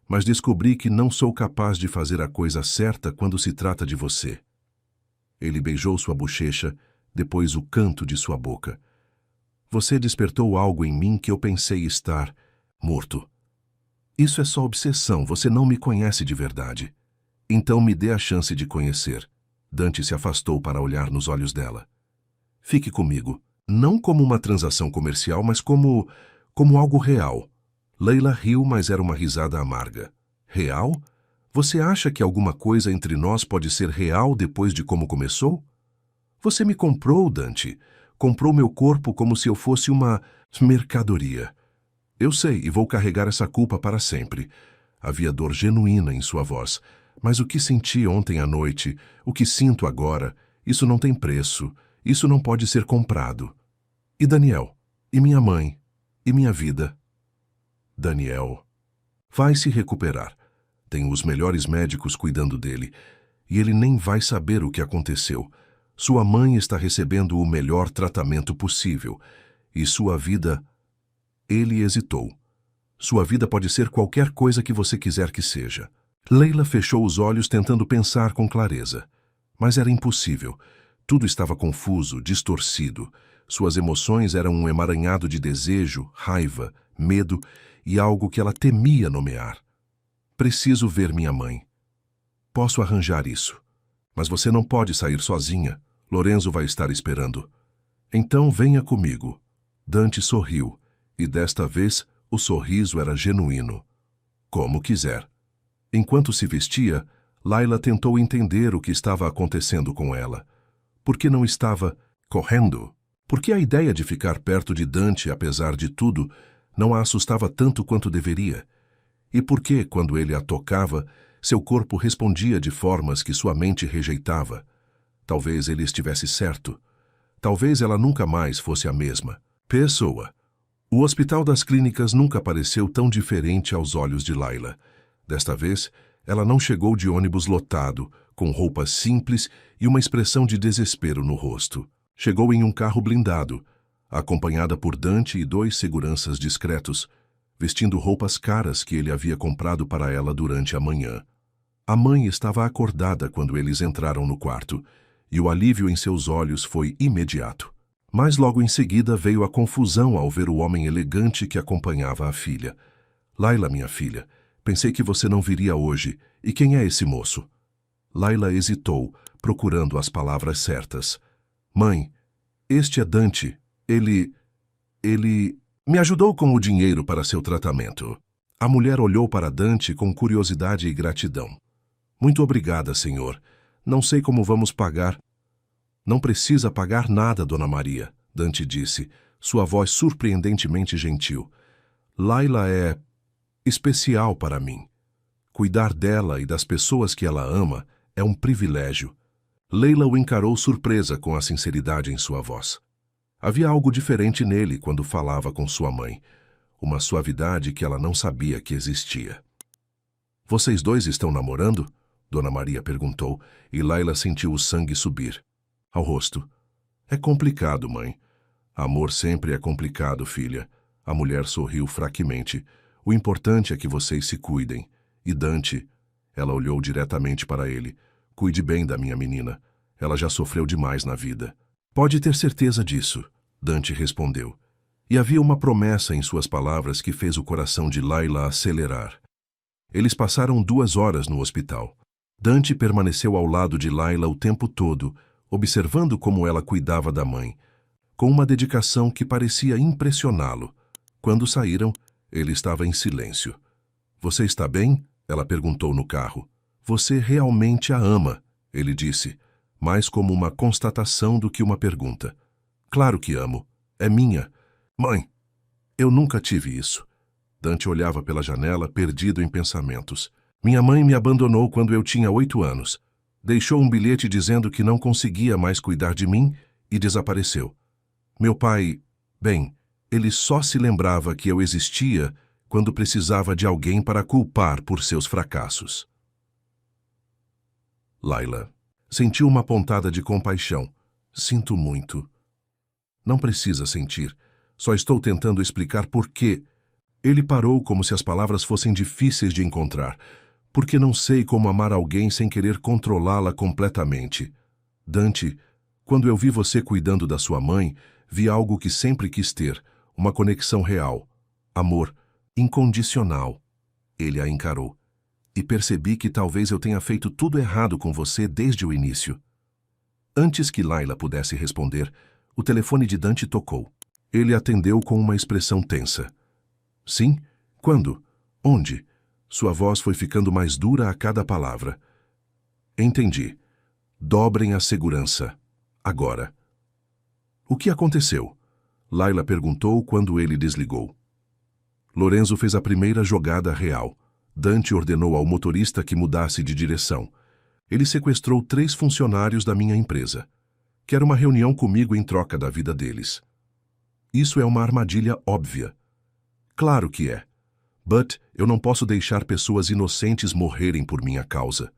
Mas descobri que não sou capaz de fazer a coisa certa quando se trata de você. Ele beijou sua bochecha, depois o canto de sua boca. Você despertou algo em mim que eu pensei estar morto. Isso é só obsessão, você não me conhece de verdade. Então me dê a chance de conhecer. Dante se afastou para olhar nos olhos dela. Fique comigo, não como uma transação comercial, mas como algo real. Leila riu, mas era uma risada amarga. Real? Você acha que alguma coisa entre nós pode ser real depois de como começou? Você me comprou, Dante. Comprou meu corpo como se eu fosse uma mercadoria. Eu sei e vou carregar essa culpa para sempre. Havia dor genuína em sua voz. Mas o que senti ontem à noite, o que sinto agora, isso não tem preço. Isso não pode ser comprado. E Daniel? E minha mãe? E minha vida? Daniel vai se recuperar. Tenho os melhores médicos cuidando dele. E ele nem vai saber o que aconteceu. Sua mãe está recebendo o melhor tratamento possível. E sua vida... Ele hesitou. Sua vida pode ser qualquer coisa que você quiser que seja. Leila fechou os olhos tentando pensar com clareza. Mas era impossível. Tudo estava confuso, distorcido. Suas emoções eram um emaranhado de desejo, raiva, medo e algo que ela temia nomear. Preciso ver minha mãe. Posso arranjar isso. Mas você não pode sair sozinha. Lorenzo vai estar esperando. Então venha comigo. Dante sorriu, e desta vez o sorriso era genuíno. Como quiser. Enquanto se vestia, Laila tentou entender o que estava acontecendo com ela. Por que não estava correndo? Por que a ideia de ficar perto de Dante, apesar de tudo, não a assustava tanto quanto deveria? E por que, quando ele a tocava, seu corpo respondia de formas que sua mente rejeitava? Talvez ele estivesse certo. Talvez ela nunca mais fosse a mesma pessoa. O Hospital das Clínicas nunca pareceu tão diferente aos olhos de Laila. Desta vez, ela não chegou de ônibus lotado, com roupas simples e uma expressão de desespero no rosto. Chegou em um carro blindado, acompanhada por Dante e 2 seguranças discretos, vestindo roupas caras que ele havia comprado para ela durante a manhã. A mãe estava acordada quando eles entraram no quarto, e o alívio em seus olhos foi imediato. Mas logo em seguida veio a confusão ao ver o homem elegante que acompanhava a filha. Laila, minha filha, pensei que você não viria hoje. E quem é esse moço? Laila hesitou, procurando as palavras certas. Mãe, este é Dante. Ele me ajudou com o dinheiro para seu tratamento. A mulher olhou para Dante com curiosidade e gratidão. Muito obrigada, senhor. Não sei como vamos pagar. Não precisa pagar nada, Dona Maria, Dante disse, sua voz surpreendentemente gentil. Laila é especial para mim. Cuidar dela e das pessoas que ela ama é um privilégio. Leila o encarou surpresa com a sinceridade em sua voz. Havia algo diferente nele quando falava com sua mãe, uma suavidade que ela não sabia que existia. Vocês dois estão namorando? Dona Maria perguntou, e Laila sentiu o sangue subir ao rosto. É complicado, mãe. Amor sempre é complicado, filha. A mulher sorriu fraquamente. O importante é que vocês se cuidem. E Dante, ela olhou diretamente para ele. Cuide bem da minha menina. Ela já sofreu demais na vida. Pode ter certeza disso, Dante respondeu. E havia uma promessa em suas palavras que fez o coração de Laila acelerar. Eles passaram 2 horas no hospital. Dante permaneceu ao lado de Laila o tempo todo, observando como ela cuidava da mãe, com uma dedicação que parecia impressioná-lo. Quando saíram, ele estava em silêncio. Você está bem? Ela perguntou no carro. Você realmente a ama, ele disse, mais como uma constatação do que uma pergunta. Claro que amo. É minha. Mãe, eu nunca tive isso. Dante olhava pela janela, perdido em pensamentos. Minha mãe me abandonou quando eu tinha 8 anos. Deixou um bilhete dizendo que não conseguia mais cuidar de mim e desapareceu. Meu pai, bem, ele só se lembrava que eu existia quando precisava de alguém para culpar por seus fracassos. Laila sentiu uma pontada de compaixão. Sinto muito. Não precisa sentir. Só estou tentando explicar por quê. Ele parou como se as palavras fossem difíceis de encontrar. Porque não sei como amar alguém sem querer controlá-la completamente. Dante, quando eu vi você cuidando da sua mãe, vi algo que sempre quis ter, uma conexão real. Amor incondicional. Ele a encarou. E percebi que talvez eu tenha feito tudo errado com você desde o início. Antes que Layla pudesse responder, o telefone de Dante tocou. Ele atendeu com uma expressão tensa. Sim? Quando? Onde? Sua voz foi ficando mais dura a cada palavra. Entendi. Dobrem a segurança. Agora. O que aconteceu? Layla perguntou quando ele desligou. Lorenzo fez a primeira jogada real. Dante ordenou ao motorista que mudasse de direção. Ele sequestrou 3 funcionários da minha empresa. Quer uma reunião comigo em troca da vida deles. Isso é uma armadilha óbvia. Claro que é. But eu não posso deixar pessoas inocentes morrerem por minha causa.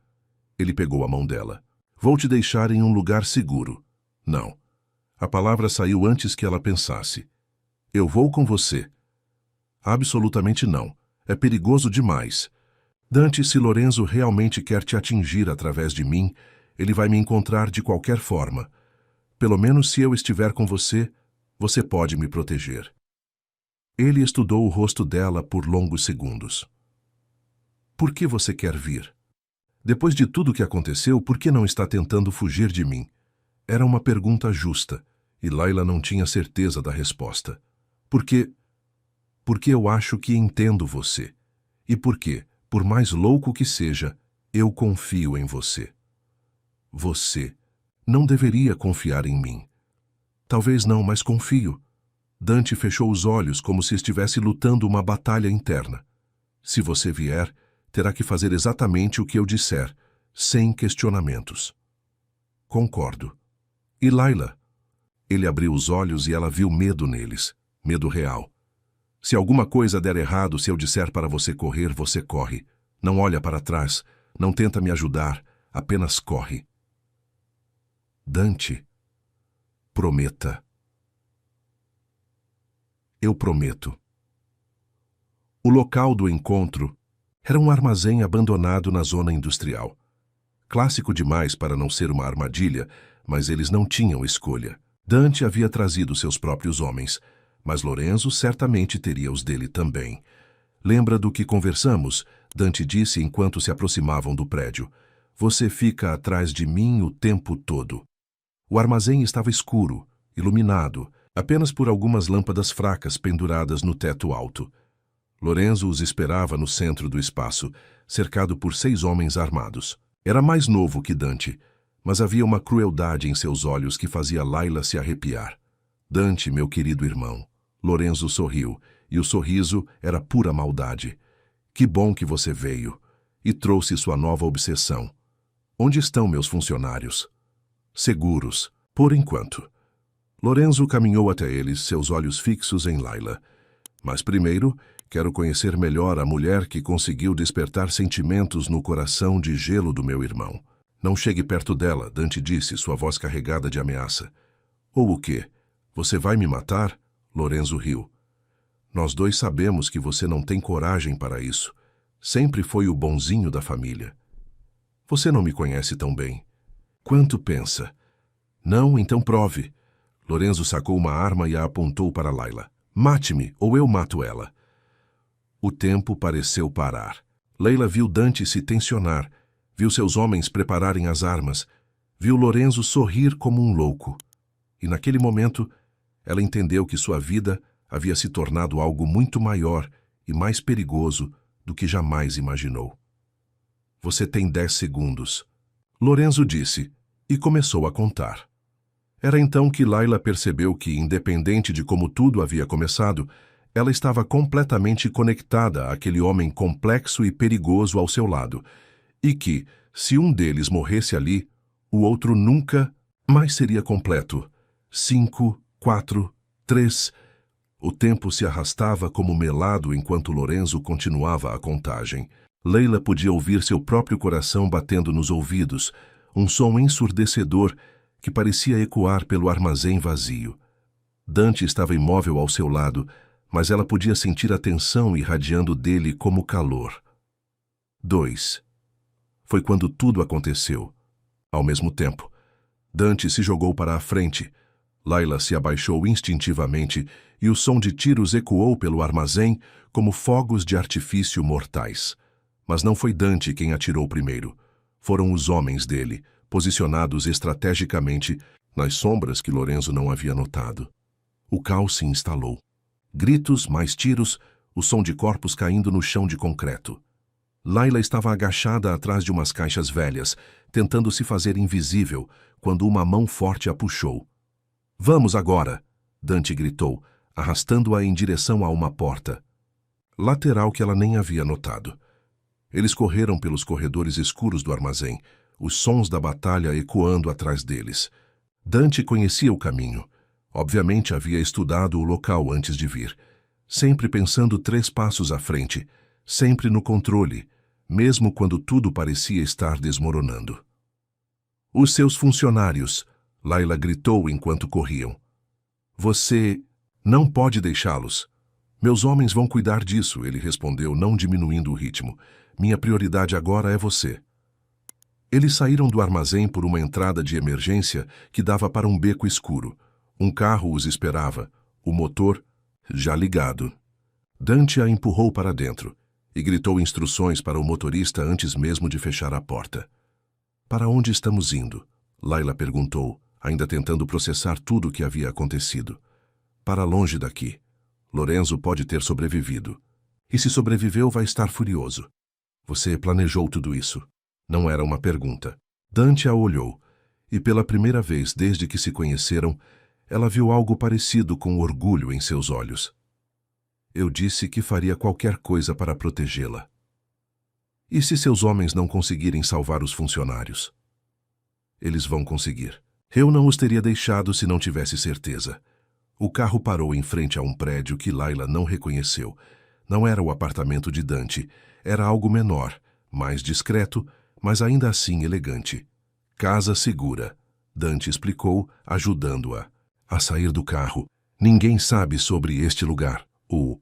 Ele pegou a mão dela. Vou te deixar em um lugar seguro. Não. A palavra saiu antes que ela pensasse. Eu vou com você. Absolutamente não. É perigoso demais. Dante, se Lorenzo realmente quer te atingir através de mim, ele vai me encontrar de qualquer forma. Pelo menos se eu estiver com você, você pode me proteger. Ele estudou o rosto dela por longos segundos. Por que você quer vir? Depois de tudo o que aconteceu, por que não está tentando fugir de mim? Era uma pergunta justa, e Layla não tinha certeza da resposta. Porque eu acho que entendo você. E porque, por mais louco que seja, eu confio em você. Você não deveria confiar em mim. Talvez não, mas confio. Dante fechou os olhos como se estivesse lutando uma batalha interna. Se você vier, terá que fazer exatamente o que eu disser, sem questionamentos. Concordo. E Layla? Ele abriu os olhos e ela viu medo neles, medo real. Se alguma coisa der errado, se eu disser para você correr, você corre. Não olha para trás, não tenta me ajudar, apenas corre. Dante, prometa. Eu prometo. O local do encontro era um armazém abandonado na zona industrial. Clássico demais para não ser uma armadilha, mas eles não tinham escolha. Dante havia trazido seus próprios homens, mas Lorenzo certamente teria os dele também. Lembra do que conversamos? Dante disse enquanto se aproximavam do prédio. Você fica atrás de mim o tempo todo. O armazém estava escuro, iluminado, apenas por algumas lâmpadas fracas penduradas no teto alto. Lorenzo os esperava no centro do espaço, cercado por 6 homens armados. Era mais novo que Dante, mas havia uma crueldade em seus olhos que fazia Layla se arrepiar. Dante, meu querido irmão. Lorenzo sorriu, e o sorriso era pura maldade. Que bom que você veio, e trouxe sua nova obsessão. Onde estão meus funcionários? Seguros, por enquanto. Lorenzo caminhou até eles, seus olhos fixos em Layla. Mas primeiro, quero conhecer melhor a mulher que conseguiu despertar sentimentos no coração de gelo do meu irmão. Não chegue perto dela, Dante disse, sua voz carregada de ameaça. Ou o quê? Você vai me matar? Lorenzo riu. Nós dois sabemos que você não tem coragem para isso. Sempre foi o bonzinho da família. Você não me conhece tão bem. Quanto pensa? Não, então prove. Lorenzo sacou uma arma e a apontou para Layla. Mate-me, ou eu mato ela. O tempo pareceu parar. Layla viu Dante se tensionar, viu seus homens prepararem as armas, viu Lorenzo sorrir como um louco. E naquele momento, ela entendeu que sua vida havia se tornado algo muito maior e mais perigoso do que jamais imaginou. Você tem 10 segundos. Lorenzo disse, e começou a contar. Era então que Layla percebeu que, independente de como tudo havia começado, ela estava completamente conectada àquele homem complexo e perigoso ao seu lado, e que, se um deles morresse ali, o outro nunca mais seria completo. 5, 4, 3... O tempo se arrastava como melado enquanto Lorenzo continuava a contagem. Layla podia ouvir seu próprio coração batendo nos ouvidos, um som ensurdecedor que parecia ecoar pelo armazém vazio. Dante estava imóvel ao seu lado, mas ela podia sentir a tensão irradiando dele como calor. 2. Foi quando tudo aconteceu. Ao mesmo tempo, Dante se jogou para a frente. Layla se abaixou instintivamente e o som de tiros ecoou pelo armazém como fogos de artifício mortais. Mas não foi Dante quem atirou primeiro. Foram os homens dele, posicionados estrategicamente nas sombras que Lorenzo não havia notado. O caos se instalou. Gritos, mais tiros, o som de corpos caindo no chão de concreto. Layla estava agachada atrás de umas caixas velhas, tentando se fazer invisível, quando uma mão forte a puxou. "Vamos agora!" Dante gritou, arrastando-a em direção a uma porta lateral que ela nem havia notado. Eles correram pelos corredores escuros do armazém, os sons da batalha ecoando atrás deles. Dante conhecia o caminho. Obviamente havia estudado o local antes de vir. Sempre pensando 3 passos à frente, sempre no controle, mesmo quando tudo parecia estar desmoronando. "Os seus funcionários!" Layla gritou enquanto corriam. "Você não pode deixá-los." "Meus homens vão cuidar disso", ele respondeu, não diminuindo o ritmo. "Minha prioridade agora é você." Eles saíram do armazém por uma entrada de emergência que dava para um beco escuro. Um carro os esperava, o motor já ligado. Dante a empurrou para dentro e gritou instruções para o motorista antes mesmo de fechar a porta. "Para onde estamos indo?" Layla perguntou, ainda tentando processar tudo o que havia acontecido. "Para longe daqui. Lorenzo pode ter sobrevivido. E se sobreviveu, vai estar furioso." "Você planejou tudo isso?" Não era uma pergunta. Dante a olhou, e pela primeira vez desde que se conheceram, ela viu algo parecido com orgulho em seus olhos. "Eu disse que faria qualquer coisa para protegê-la." "E se seus homens não conseguirem salvar os funcionários?" "Eles vão conseguir. Eu não os teria deixado se não tivesse certeza." O carro parou em frente a um prédio que Layla não reconheceu. Não era o apartamento de Dante, era algo menor, mais discreto, mas ainda assim elegante. "Casa segura", Dante explicou, ajudando-a a sair do carro. "Ninguém sabe sobre este lugar." O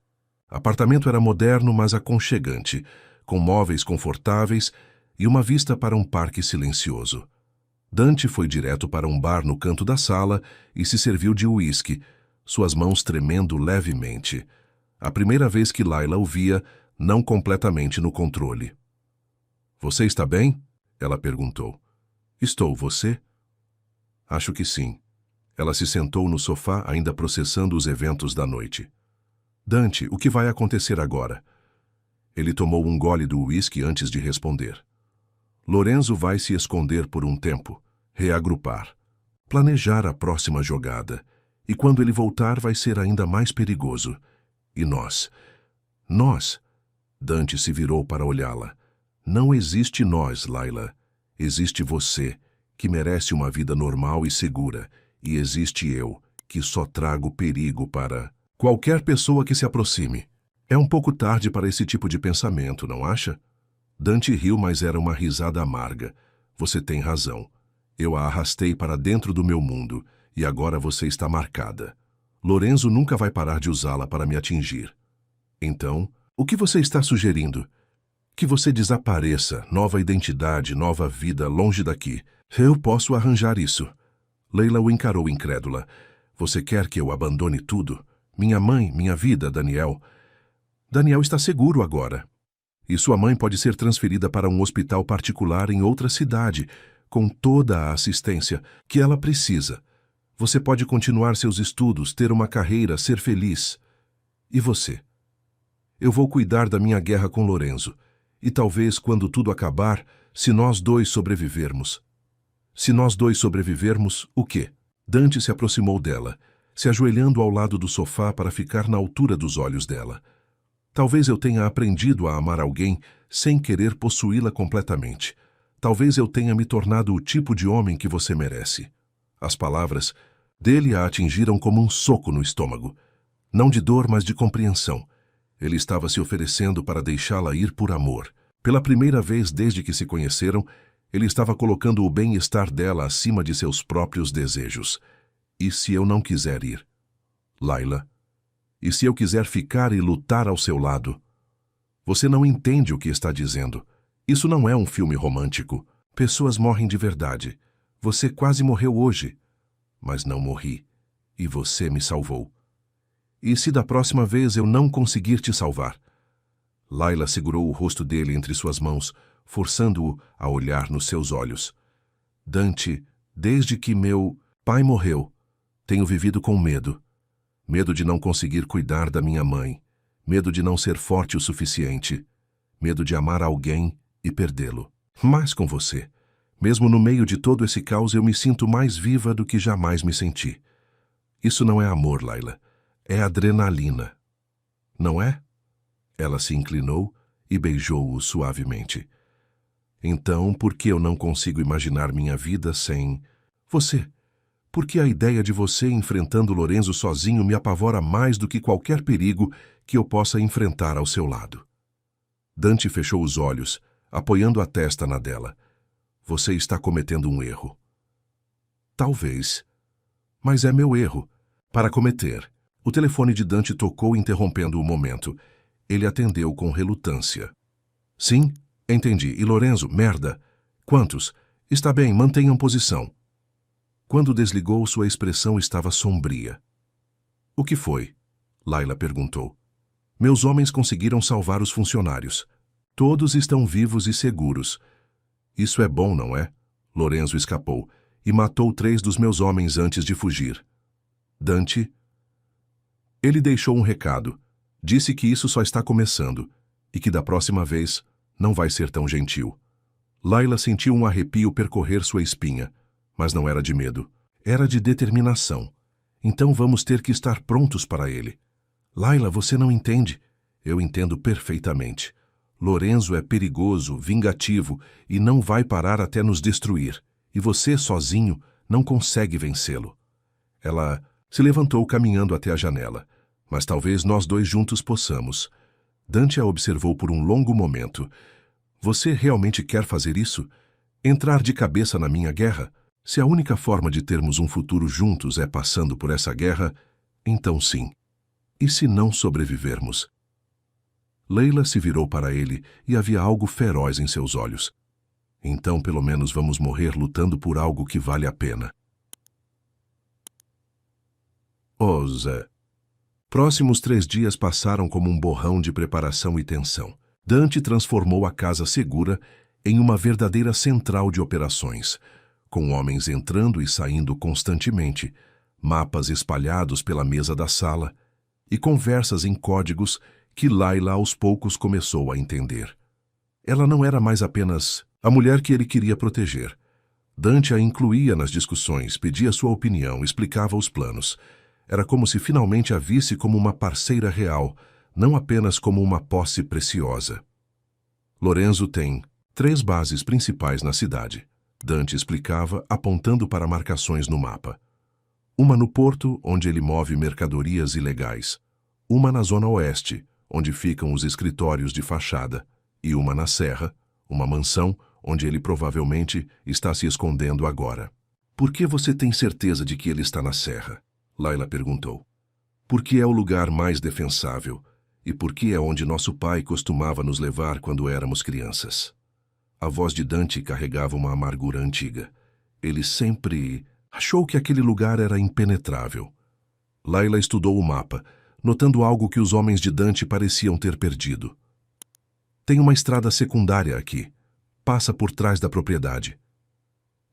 apartamento era moderno, mas aconchegante, com móveis confortáveis e uma vista para um parque silencioso. Dante foi direto para um bar no canto da sala e se serviu de uísque, suas mãos tremendo levemente. A primeira vez que Layla o via, não completamente no controle. "Você está bem?" ela perguntou. "Estou, você?" "Acho que sim." Ela se sentou no sofá, ainda processando os eventos da noite. "Dante, o que vai acontecer agora?" Ele tomou um gole do uísque antes de responder. "Lorenzo vai se esconder por um tempo, reagrupar, planejar a próxima jogada. E quando ele voltar vai ser ainda mais perigoso. E nós? Nós?" Dante se virou para olhá-la. "Não existe nós, Layla. Existe você, que merece uma vida normal e segura. E existe eu, que só trago perigo para qualquer pessoa que se aproxime." "É um pouco tarde para esse tipo de pensamento, não acha?" Dante riu, mas era uma risada amarga. "Você tem razão. Eu a arrastei para dentro do meu mundo, e agora você está marcada. Lorenzo nunca vai parar de usá-la para me atingir." "Então, o que você está sugerindo?" "Que você desapareça, nova identidade, nova vida, longe daqui." "Eu posso arranjar isso." Layla o encarou incrédula. "Você quer que eu abandone tudo? Minha mãe, minha vida, Daniel." "Daniel está seguro agora. E sua mãe pode ser transferida para um hospital particular em outra cidade, com toda a assistência que ela precisa. Você pode continuar seus estudos, ter uma carreira, ser feliz. E você? Eu vou cuidar da minha guerra com Lorenzo. E talvez, quando tudo acabar, se nós dois sobrevivermos." "Se nós dois sobrevivermos, o quê?" Dante se aproximou dela, se ajoelhando ao lado do sofá para ficar na altura dos olhos dela. "Talvez eu tenha aprendido a amar alguém sem querer possuí-la completamente. Talvez eu tenha me tornado o tipo de homem que você merece." As palavras dele a atingiram como um soco no estômago. Não de dor, mas de compreensão. Ele estava se oferecendo para deixá-la ir por amor. Pela primeira vez desde que se conheceram, ele estava colocando o bem-estar dela acima de seus próprios desejos. "E se eu não quiser ir, Layla? E se eu quiser ficar e lutar ao seu lado?" "Você não entende o que está dizendo. Isso não é um filme romântico. Pessoas morrem de verdade. Você quase morreu hoje." "Mas não morri. E você me salvou. E se da próxima vez eu não conseguir te salvar? Layla segurou o rosto dele entre suas mãos, forçando-o a olhar nos seus olhos. Dante, desde que meu pai morreu, tenho vivido com medo. Medo de não conseguir cuidar da minha mãe. Medo de não ser forte o suficiente. Medo de amar alguém e perdê-lo. Mas com você, mesmo no meio de todo esse caos, eu me sinto mais viva do que jamais me senti. Isso não é amor, Layla. É adrenalina. Não é? Ela se inclinou e beijou-o suavemente. Então, por que eu não consigo imaginar minha vida sem você? Porque a ideia de você enfrentando Lorenzo sozinho me apavora mais do que qualquer perigo que eu possa enfrentar ao seu lado. Dante fechou os olhos, apoiando a testa na dela. Você está cometendo um erro. Talvez. Mas é meu erro. Para cometer. O telefone de Dante tocou, interrompendo o momento. Ele atendeu com relutância. Sim, entendi. E Lorenzo, merda. Quantos? Está bem, mantenham posição. Quando desligou, sua expressão estava sombria. O que foi? Layla perguntou. Meus homens conseguiram salvar os funcionários. Todos estão vivos e seguros. Isso é bom, não é? Lorenzo escapou e matou 3 dos meus homens antes de fugir. Dante? Ele deixou um recado. Disse que isso só está começando e que da próxima vez não vai ser tão gentil. Layla sentiu um arrepio percorrer sua espinha, mas não era de medo. Era de determinação. Então vamos ter que estar prontos para ele. Layla, você não entende? Eu entendo perfeitamente. Lorenzo é perigoso, vingativo e não vai parar até nos destruir. E você, sozinho, não consegue vencê-lo. Ela se levantou caminhando até a janela. Mas talvez nós dois juntos possamos. Dante a observou por um longo momento. Você realmente quer fazer isso? Entrar de cabeça na minha guerra? Se a única forma de termos um futuro juntos é passando por essa guerra, então sim. E se não sobrevivermos? Layla se virou para ele e havia algo feroz em seus olhos. Então, pelo menos, vamos morrer lutando por algo que vale a pena. Zé. Próximos 3 dias passaram como um borrão de preparação e tensão. Dante transformou a casa segura em uma verdadeira central de operações, com homens entrando e saindo constantemente, mapas espalhados pela mesa da sala e conversas em códigos que Layla aos poucos começou a entender. Ela não era mais apenas a mulher que ele queria proteger. Dante a incluía nas discussões, pedia sua opinião, explicava os planos. Era como se finalmente a visse como uma parceira real, não apenas como uma posse preciosa. Lorenzo tem 3 bases principais na cidade. Dante explicava, apontando para marcações no mapa. Uma no porto, onde ele move mercadorias ilegais. Uma na zona oeste, onde ficam os escritórios de fachada. E uma na serra, uma mansão, onde ele provavelmente está se escondendo agora. Por que você tem certeza de que ele está na serra? Layla perguntou. Porque é o lugar mais defensável, e porque é onde nosso pai costumava nos levar quando éramos crianças. A voz de Dante carregava uma amargura antiga. Ele sempre achou que aquele lugar era impenetrável. Layla estudou o mapa, notando algo que os homens de Dante pareciam ter perdido. Tem uma estrada secundária aqui. Passa por trás da propriedade.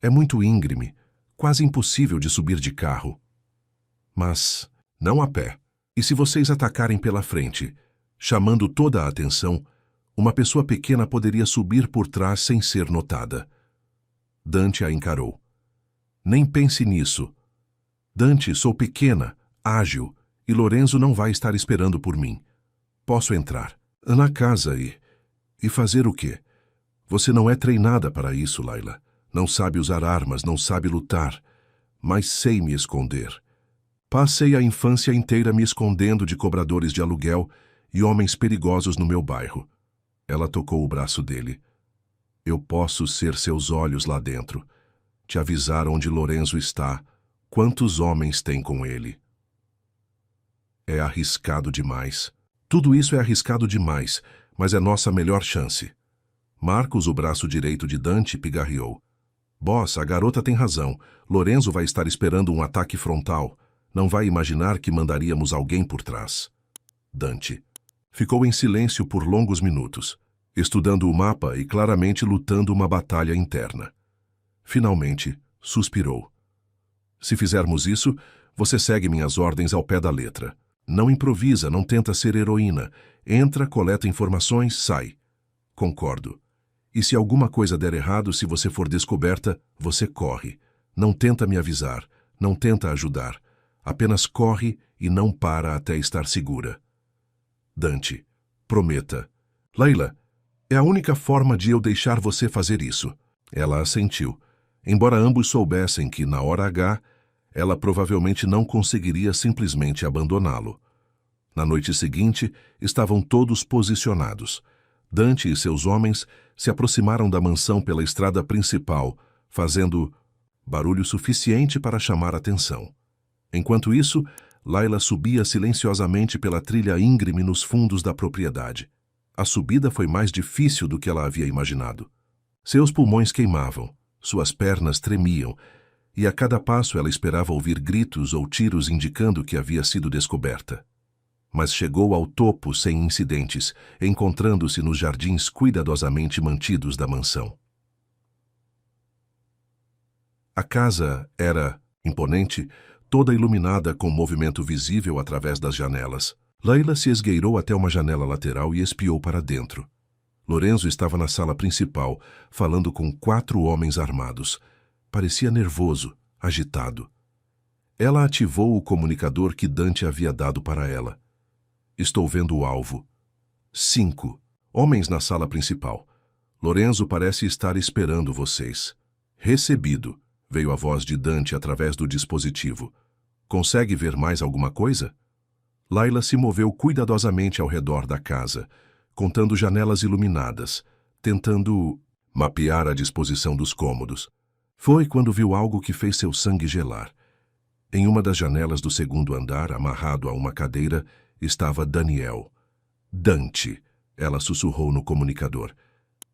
É muito íngreme, quase impossível de subir de carro. Mas não a pé. E se vocês atacarem pela frente, chamando toda a atenção, uma pessoa pequena poderia subir por trás sem ser notada. Dante a encarou. Nem pense nisso. Dante, sou pequena, ágil, e Lorenzo não vai estar esperando por mim. Posso entrar na casa e fazer o quê? Você não é treinada para isso, Layla. Não sabe usar armas, não sabe lutar. Mas sei me esconder. Passei a infância inteira me escondendo de cobradores de aluguel e homens perigosos no meu bairro. Ela tocou o braço dele. Eu posso ser seus olhos lá dentro, te avisar onde Lorenzo está, quantos homens tem com ele. É arriscado demais. Tudo isso é arriscado demais, mas é nossa melhor chance. Marcos, o braço direito de Dante, pigarreou. Boss, a garota tem razão. Lorenzo vai estar esperando um ataque frontal. Não vai imaginar que mandaríamos alguém por trás. Dante ficou em silêncio por longos minutos, estudando o mapa e claramente lutando uma batalha interna. Finalmente, suspirou. Se fizermos isso, você segue minhas ordens ao pé da letra. Não improvisa, não tenta ser heroína. Entra, coleta informações, sai. Concordo. E se alguma coisa der errado, se você for descoberta, você corre. Não tenta me avisar, não tenta ajudar. Apenas corre e não para até estar segura. Dante, prometa. Layla, é a única forma de eu deixar você fazer isso. Ela assentiu, embora ambos soubessem que, na hora H, ela provavelmente não conseguiria simplesmente abandoná-lo. Na noite seguinte, estavam todos posicionados. Dante e seus homens se aproximaram da mansão pela estrada principal, fazendo barulho suficiente para chamar atenção. Enquanto isso, Layla subia silenciosamente pela trilha íngreme nos fundos da propriedade. A subida foi mais difícil do que ela havia imaginado. Seus pulmões queimavam, suas pernas tremiam, e a cada passo ela esperava ouvir gritos ou tiros indicando que havia sido descoberta. Mas chegou ao topo sem incidentes, encontrando-se nos jardins cuidadosamente mantidos da mansão. A casa era imponente, toda iluminada com movimento visível através das janelas. Layla se esgueirou até uma janela lateral e espiou para dentro. Lorenzo estava na sala principal, falando com 4 homens armados. Parecia nervoso, agitado. Ela ativou o comunicador que Dante havia dado para ela. Estou vendo o alvo. 5 homens na sala principal. Lorenzo parece estar esperando vocês. Recebido, veio a voz de Dante através do dispositivo. Consegue ver mais alguma coisa? Layla se moveu cuidadosamente ao redor da casa, contando janelas iluminadas, tentando mapear a disposição dos cômodos. Foi quando viu algo que fez seu sangue gelar. Em uma das janelas do 2º andar, amarrado a uma cadeira, estava Daniel. Dante, ela sussurrou no comunicador.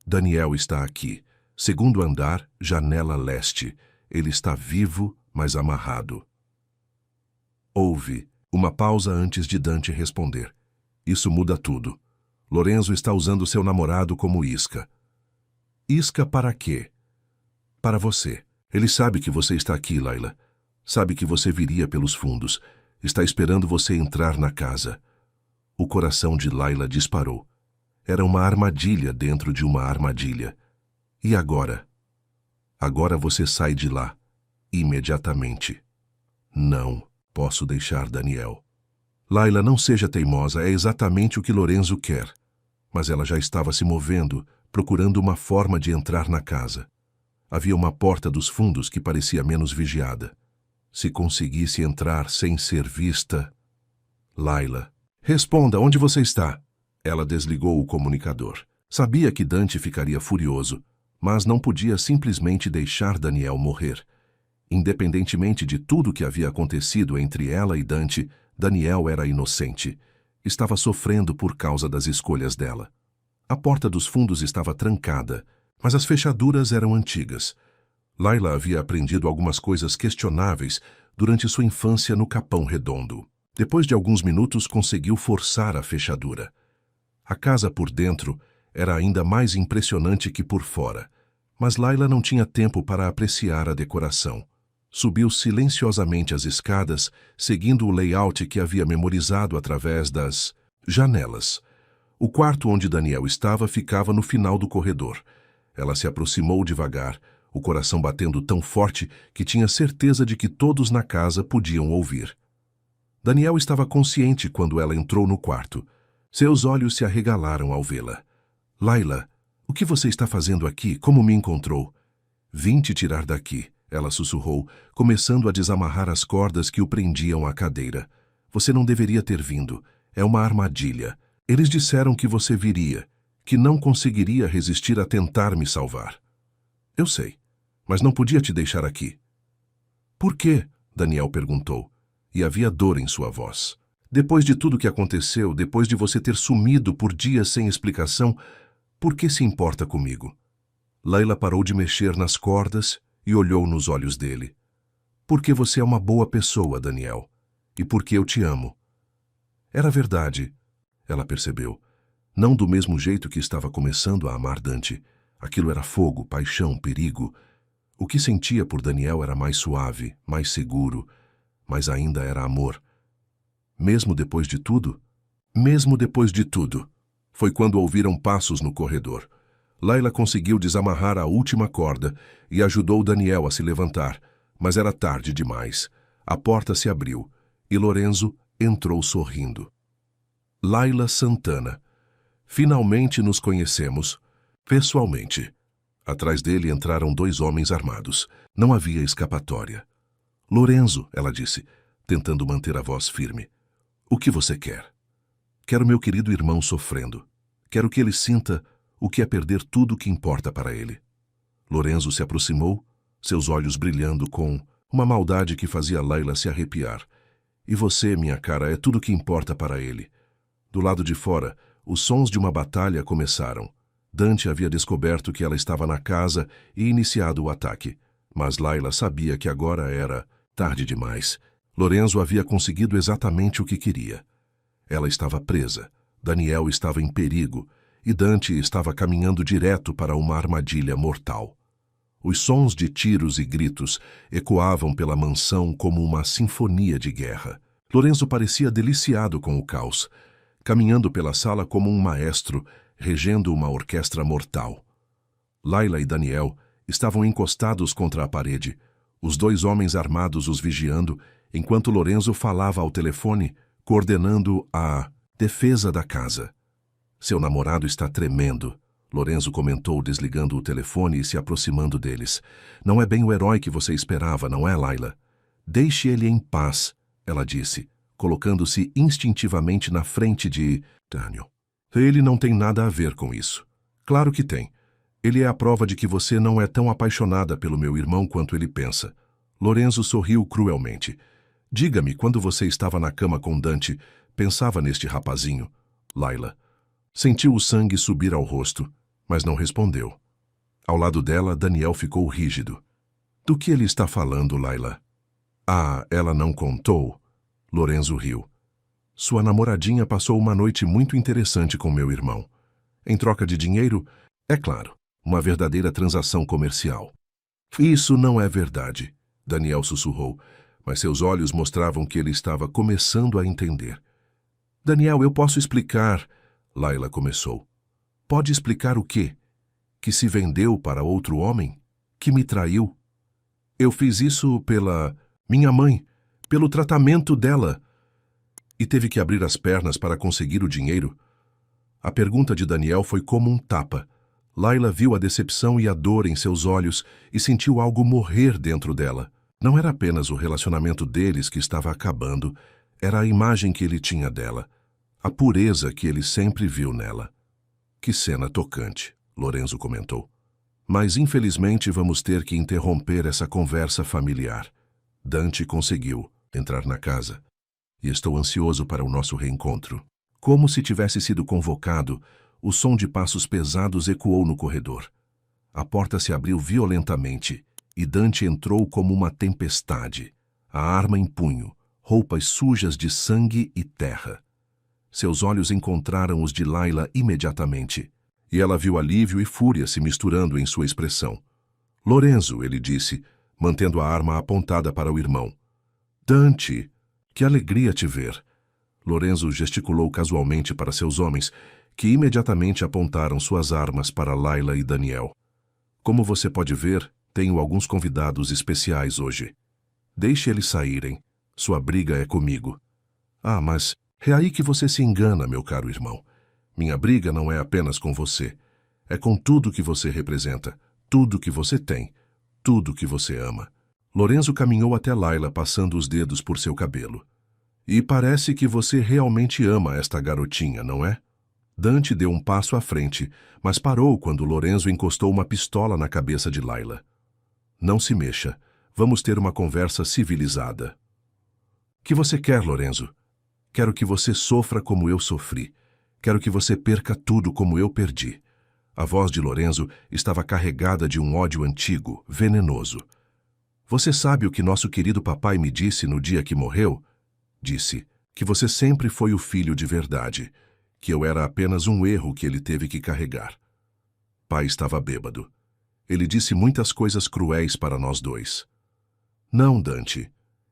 Daniel está aqui. 2º andar, janela leste. Ele está vivo, mas amarrado. Houve uma pausa antes de Dante responder. Isso muda tudo. Lorenzo está usando seu namorado como isca. Isca para quê? Para você. Ele sabe que você está aqui, Layla. Sabe que você viria pelos fundos. Está esperando você entrar na casa. O coração de Layla disparou. Era uma armadilha dentro de uma armadilha. E agora? Agora você sai de lá. Imediatamente. Não posso deixar Daniel. Layla, não seja teimosa, é exatamente o que Lorenzo quer. Mas ela já estava se movendo, procurando uma forma de entrar na casa. Havia uma porta dos fundos que parecia menos vigiada. Se conseguisse entrar sem ser vista... Layla, responda, onde você está? Ela desligou o comunicador. Sabia que Dante ficaria furioso, mas não podia simplesmente deixar Daniel morrer. Independentemente de tudo que havia acontecido entre ela e Dante, Daniel era inocente. Estava sofrendo por causa das escolhas dela. A porta dos fundos estava trancada, mas as fechaduras eram antigas. Layla havia aprendido algumas coisas questionáveis durante sua infância no Capão Redondo. Depois de alguns minutos, conseguiu forçar a fechadura. A casa por dentro era ainda mais impressionante que por fora, mas Layla não tinha tempo para apreciar a decoração. Subiu silenciosamente as escadas, seguindo o layout que havia memorizado através das janelas. O quarto onde Daniel estava ficava no final do corredor. Ela se aproximou devagar, o coração batendo tão forte que tinha certeza de que todos na casa podiam ouvir. Daniel estava consciente quando ela entrou no quarto. Seus olhos se arregalaram ao vê-la. Layla, o que você está fazendo aqui? Como me encontrou? Vim te tirar daqui, ela sussurrou, começando a desamarrar as cordas que o prendiam à cadeira. Você não deveria ter vindo. É uma armadilha. Eles disseram que você viria, que não conseguiria resistir a tentar me salvar. Eu sei, mas não podia te deixar aqui. Por quê? Daniel perguntou, e havia dor em sua voz. Depois de tudo que aconteceu, depois de você ter sumido por dias sem explicação, por que se importa comigo? Layla parou de mexer nas cordas e olhou nos olhos dele. Porque você é uma boa pessoa, Daniel. E porque eu te amo. Era verdade, ela percebeu. Não do mesmo jeito que estava começando a amar Dante. Aquilo era fogo, paixão, perigo. O que sentia por Daniel era mais suave, mais seguro, mas ainda era amor. Mesmo depois de tudo? Mesmo depois de tudo. Foi quando ouviram passos no corredor. Layla conseguiu desamarrar a última corda e ajudou Daniel a se levantar, mas era tarde demais. A porta se abriu e Lorenzo entrou sorrindo. Layla Santana. Finalmente nos conhecemos, pessoalmente. Atrás dele entraram 2 homens armados. Não havia escapatória. Lorenzo, ela disse, tentando manter a voz firme. O que você quer? Quero meu querido irmão sofrendo. Quero que ele sinta o que é perder tudo o que importa para ele. Lorenzo se aproximou, seus olhos brilhando com uma maldade que fazia Layla se arrepiar. E você, minha cara, é tudo o que importa para ele. Do lado de fora, os sons de uma batalha começaram. Dante havia descoberto que ela estava na casa e iniciado o ataque. Mas Layla sabia que agora era tarde demais. Lorenzo havia conseguido exatamente o que queria. Ela estava presa, Daniel estava em perigo e Dante estava caminhando direto para uma armadilha mortal. Os sons de tiros e gritos ecoavam pela mansão como uma sinfonia de guerra. Lorenzo parecia deliciado com o caos, caminhando pela sala como um maestro, regendo uma orquestra mortal. Layla e Daniel estavam encostados contra a parede, os 2 homens armados os vigiando, enquanto Lorenzo falava ao telefone, coordenando a defesa da casa. Seu namorado está tremendo, Lorenzo comentou, desligando o telefone e se aproximando deles. Não é bem o herói que você esperava, não é, Layla? Deixe ele em paz, ela disse, colocando-se instintivamente na frente de Daniel. Ele não tem nada a ver com isso. Claro que tem. Ele é a prova de que você não é tão apaixonada pelo meu irmão quanto ele pensa. Lorenzo sorriu cruelmente. Diga-me, quando você estava na cama com Dante, pensava neste rapazinho? Layla sentiu o sangue subir ao rosto, mas não respondeu. Ao lado dela, Daniel ficou rígido. Do que ele está falando, Layla? Ah, ela não contou? Lorenzo riu. Sua namoradinha passou uma noite muito interessante com meu irmão. Em troca de dinheiro, é claro, uma verdadeira transação comercial. Isso não é verdade, Daniel sussurrou, mas seus olhos mostravam que ele estava começando a entender. Daniel, eu posso explicar, Layla começou. Pode explicar o quê? Que se vendeu para outro homem? Que me traiu? Eu fiz isso pela minha mãe, pelo tratamento dela. E teve que abrir as pernas para conseguir o dinheiro? A pergunta de Daniel foi como um tapa. Layla viu a decepção e a dor em seus olhos e sentiu algo morrer dentro dela. Não era apenas o relacionamento deles que estava acabando, era a imagem que ele tinha dela, a pureza que ele sempre viu nela. Que cena tocante, Lorenzo comentou. Mas infelizmente vamos ter que interromper essa conversa familiar. Dante conseguiu entrar na casa. E estou ansioso para o nosso reencontro. Como se tivesse sido convocado, o som de passos pesados ecoou no corredor. A porta se abriu violentamente e Dante entrou como uma tempestade, a arma em punho, roupas sujas de sangue e terra. Seus olhos encontraram os de Layla imediatamente, e ela viu alívio e fúria se misturando em sua expressão. Lorenzo, ele disse, mantendo a arma apontada para o irmão. Dante, que alegria te ver. Lorenzo gesticulou casualmente para seus homens, que imediatamente apontaram suas armas para Layla e Daniel. Como você pode ver, tenho alguns convidados especiais hoje. Deixe eles saírem. Sua briga é comigo. Ah, mas é aí que você se engana, meu caro irmão. Minha briga não é apenas com você. É com tudo que você representa, tudo que você tem, tudo que você ama. Lorenzo caminhou até Layla, passando os dedos por seu cabelo. E parece que você realmente ama esta garotinha, não é? Dante deu um passo à frente, mas parou quando Lorenzo encostou uma pistola na cabeça de Layla. Não se mexa. Vamos ter uma conversa civilizada. Que você quer, Lorenzo? Quero que você sofra como eu sofri. Quero que você perca tudo como eu perdi. A voz de Lorenzo estava carregada de um ódio antigo, venenoso. Você sabe o que nosso querido papai me disse no dia que morreu? disse, que você sempre foi o filho de verdade, que eu era apenas um erro que ele teve que carregar. Pai estava bêbado. Ele disse muitas coisas cruéis para nós dois. Não, Dante.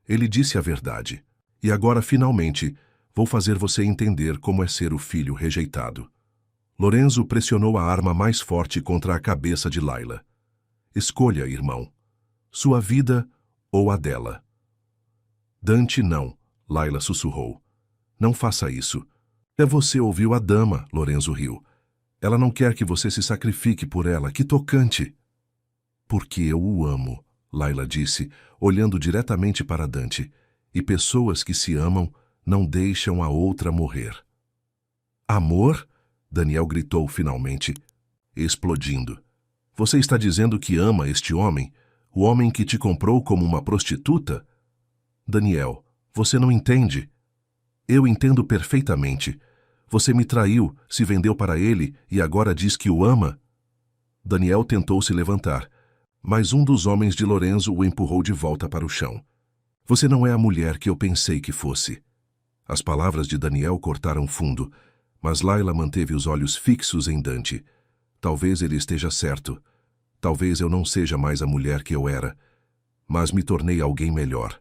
Ele disse a verdade. E agora, finalmente, vou fazer você entender como é ser o filho rejeitado. Lorenzo pressionou a arma mais forte contra a cabeça de Layla. Escolha, irmão. Sua vida ou a dela. Dante, não, Layla sussurrou. Não faça isso. É você ouviu a dama, Lorenzo riu. Ela não quer que você se sacrifique por ela, que tocante. Porque eu o amo, Layla disse, olhando diretamente para Dante. E pessoas que se amam não deixam a outra morrer. Amor? Daniel gritou finalmente, explodindo. Você está dizendo que ama este homem? O homem que te comprou como uma prostituta? Daniel, você não entende. Eu entendo perfeitamente. Você me traiu, se vendeu para ele e agora diz que o ama? Daniel tentou se levantar, mas um dos homens de Lorenzo o empurrou de volta para o chão. Você não é a mulher que eu pensei que fosse. As palavras de Daniel cortaram fundo, mas Layla manteve os olhos fixos em Dante. Talvez ele esteja certo. Talvez eu não seja mais a mulher que eu era, mas me tornei alguém melhor.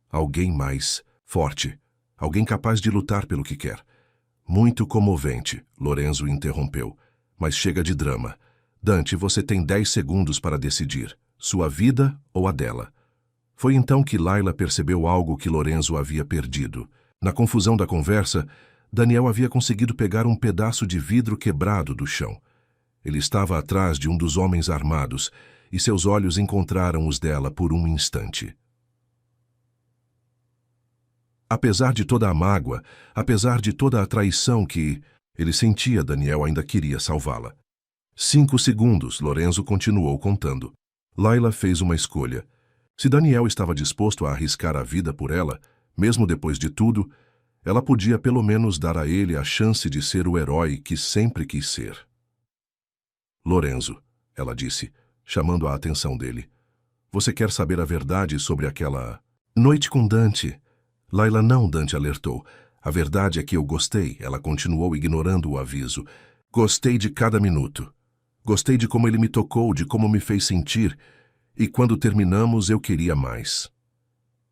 Alguém mais forte. Alguém capaz de lutar pelo que quer. Muito comovente, Lorenzo interrompeu. Mas chega de drama. Dante, você tem 10 segundos para decidir. Sua vida ou a dela. Foi então que Layla percebeu algo que Lorenzo havia perdido. Na confusão da conversa, Daniel havia conseguido pegar um pedaço de vidro quebrado do chão. Ele estava atrás de um dos homens armados e seus olhos encontraram os dela por um instante. Apesar de toda a mágoa, apesar de toda a traição que ele sentia, Daniel ainda queria salvá-la. 5 segundos, Lorenzo continuou contando. Layla fez uma escolha. Se Daniel estava disposto a arriscar a vida por ela, mesmo depois de tudo, ela podia pelo menos dar a ele a chance de ser o herói que sempre quis ser. Lorenzo, ela disse, chamando a atenção dele. Você quer saber a verdade sobre aquela noite com Dante? Layla não, Dante alertou. A verdade é que eu gostei, ela continuou ignorando o aviso. Gostei de cada minuto. Gostei de como ele me tocou, de como me fez sentir. E quando terminamos, eu queria mais.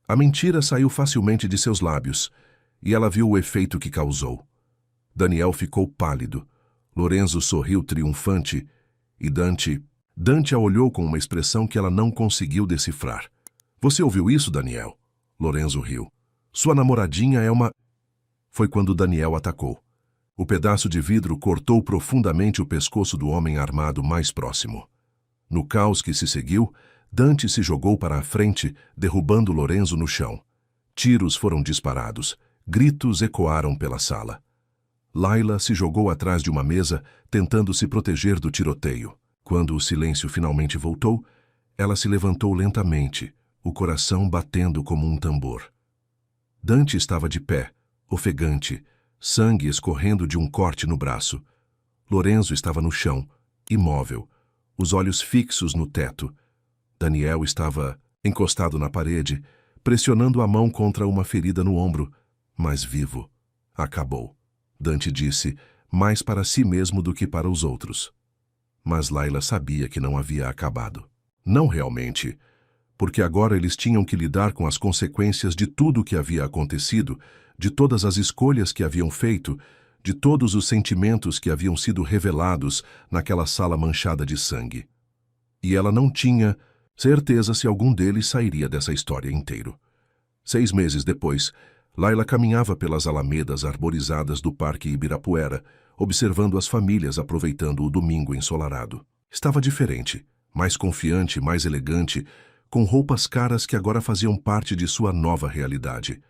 A mentira saiu facilmente de seus lábios, e ela viu o efeito que causou. Daniel ficou pálido. Lorenzo sorriu triunfante, e Dante a olhou com uma expressão que ela não conseguiu decifrar. Você ouviu isso, Daniel? Lorenzo riu. Sua namoradinha é uma... Foi quando Daniel atacou. O pedaço de vidro cortou profundamente o pescoço do homem armado mais próximo. No caos que se seguiu, Dante se jogou para a frente, derrubando Lorenzo no chão. Tiros foram disparados. Gritos ecoaram pela sala. Layla se jogou atrás de uma mesa, tentando se proteger do tiroteio. Quando o silêncio finalmente voltou, ela se levantou lentamente, o coração batendo como um tambor. Dante estava de pé, ofegante, sangue escorrendo de um corte no braço. Lorenzo estava no chão, imóvel, os olhos fixos no teto. Daniel estava encostado na parede, pressionando a mão contra uma ferida no ombro, mas vivo. Acabou. Dante disse, mais para si mesmo do que para os outros. Mas Layla sabia que não havia acabado. Não realmente, porque agora eles tinham que lidar com as consequências de tudo o que havia acontecido, de todas as escolhas que haviam feito, de todos os sentimentos que haviam sido revelados naquela sala manchada de sangue. E ela não tinha certeza se algum deles sairia dessa história inteiro. 6 meses depois, Layla caminhava pelas alamedas arborizadas do Parque Ibirapuera, observando as famílias aproveitando o domingo ensolarado. Estava diferente, mais confiante, mais elegante, com roupas caras que agora faziam parte de sua nova realidade.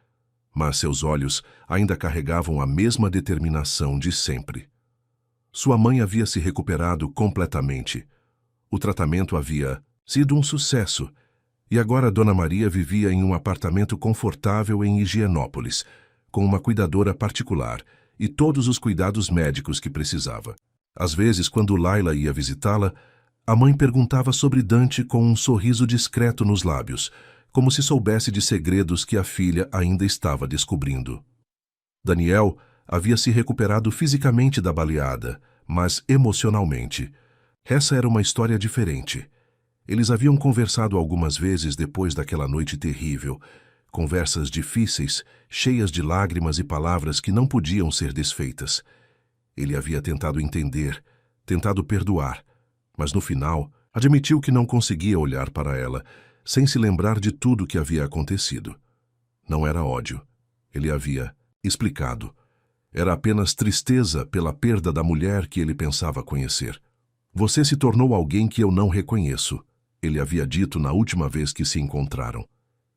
Mas seus olhos ainda carregavam a mesma determinação de sempre. Sua mãe havia se recuperado completamente. O tratamento havia sido um sucesso, e agora Dona Maria vivia em um apartamento confortável em Higienópolis, com uma cuidadora particular e todos os cuidados médicos que precisava. Às vezes, quando Layla ia visitá-la, a mãe perguntava sobre Dante com um sorriso discreto nos lábios, como se soubesse de segredos que a filha ainda estava descobrindo. Daniel havia se recuperado fisicamente da baleada, mas emocionalmente. Essa era uma história diferente. Eles haviam conversado algumas vezes depois daquela noite terrível, conversas difíceis, cheias de lágrimas e palavras que não podiam ser desfeitas. Ele havia tentado entender, tentado perdoar, mas no final admitiu que não conseguia olhar para ela, sem se lembrar de tudo que havia acontecido. Não era ódio. Ele havia explicado. Era apenas tristeza pela perda da mulher que ele pensava conhecer. Você se tornou alguém que eu não reconheço, ele havia dito na última vez que se encontraram.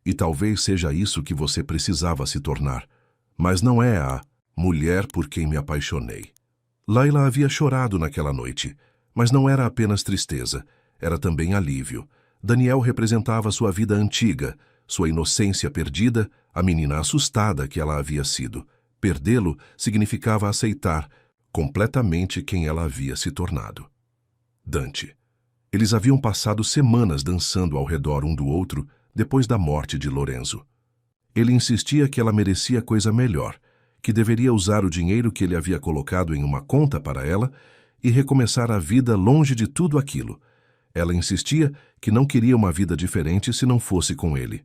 E talvez seja isso que você precisava se tornar. Mas não é a mulher por quem me apaixonei. Layla havia chorado naquela noite, mas não era apenas tristeza, era também alívio. Daniel representava sua vida antiga, sua inocência perdida, a menina assustada que ela havia sido. Perdê-lo significava aceitar completamente quem ela havia se tornado. Dante. Eles haviam passado semanas dançando ao redor um do outro depois da morte de Lorenzo. Ele insistia que ela merecia coisa melhor, que deveria usar o dinheiro que ele havia colocado em uma conta para ela e recomeçar a vida longe de tudo aquilo. Ela insistia que não queria uma vida diferente se não fosse com ele.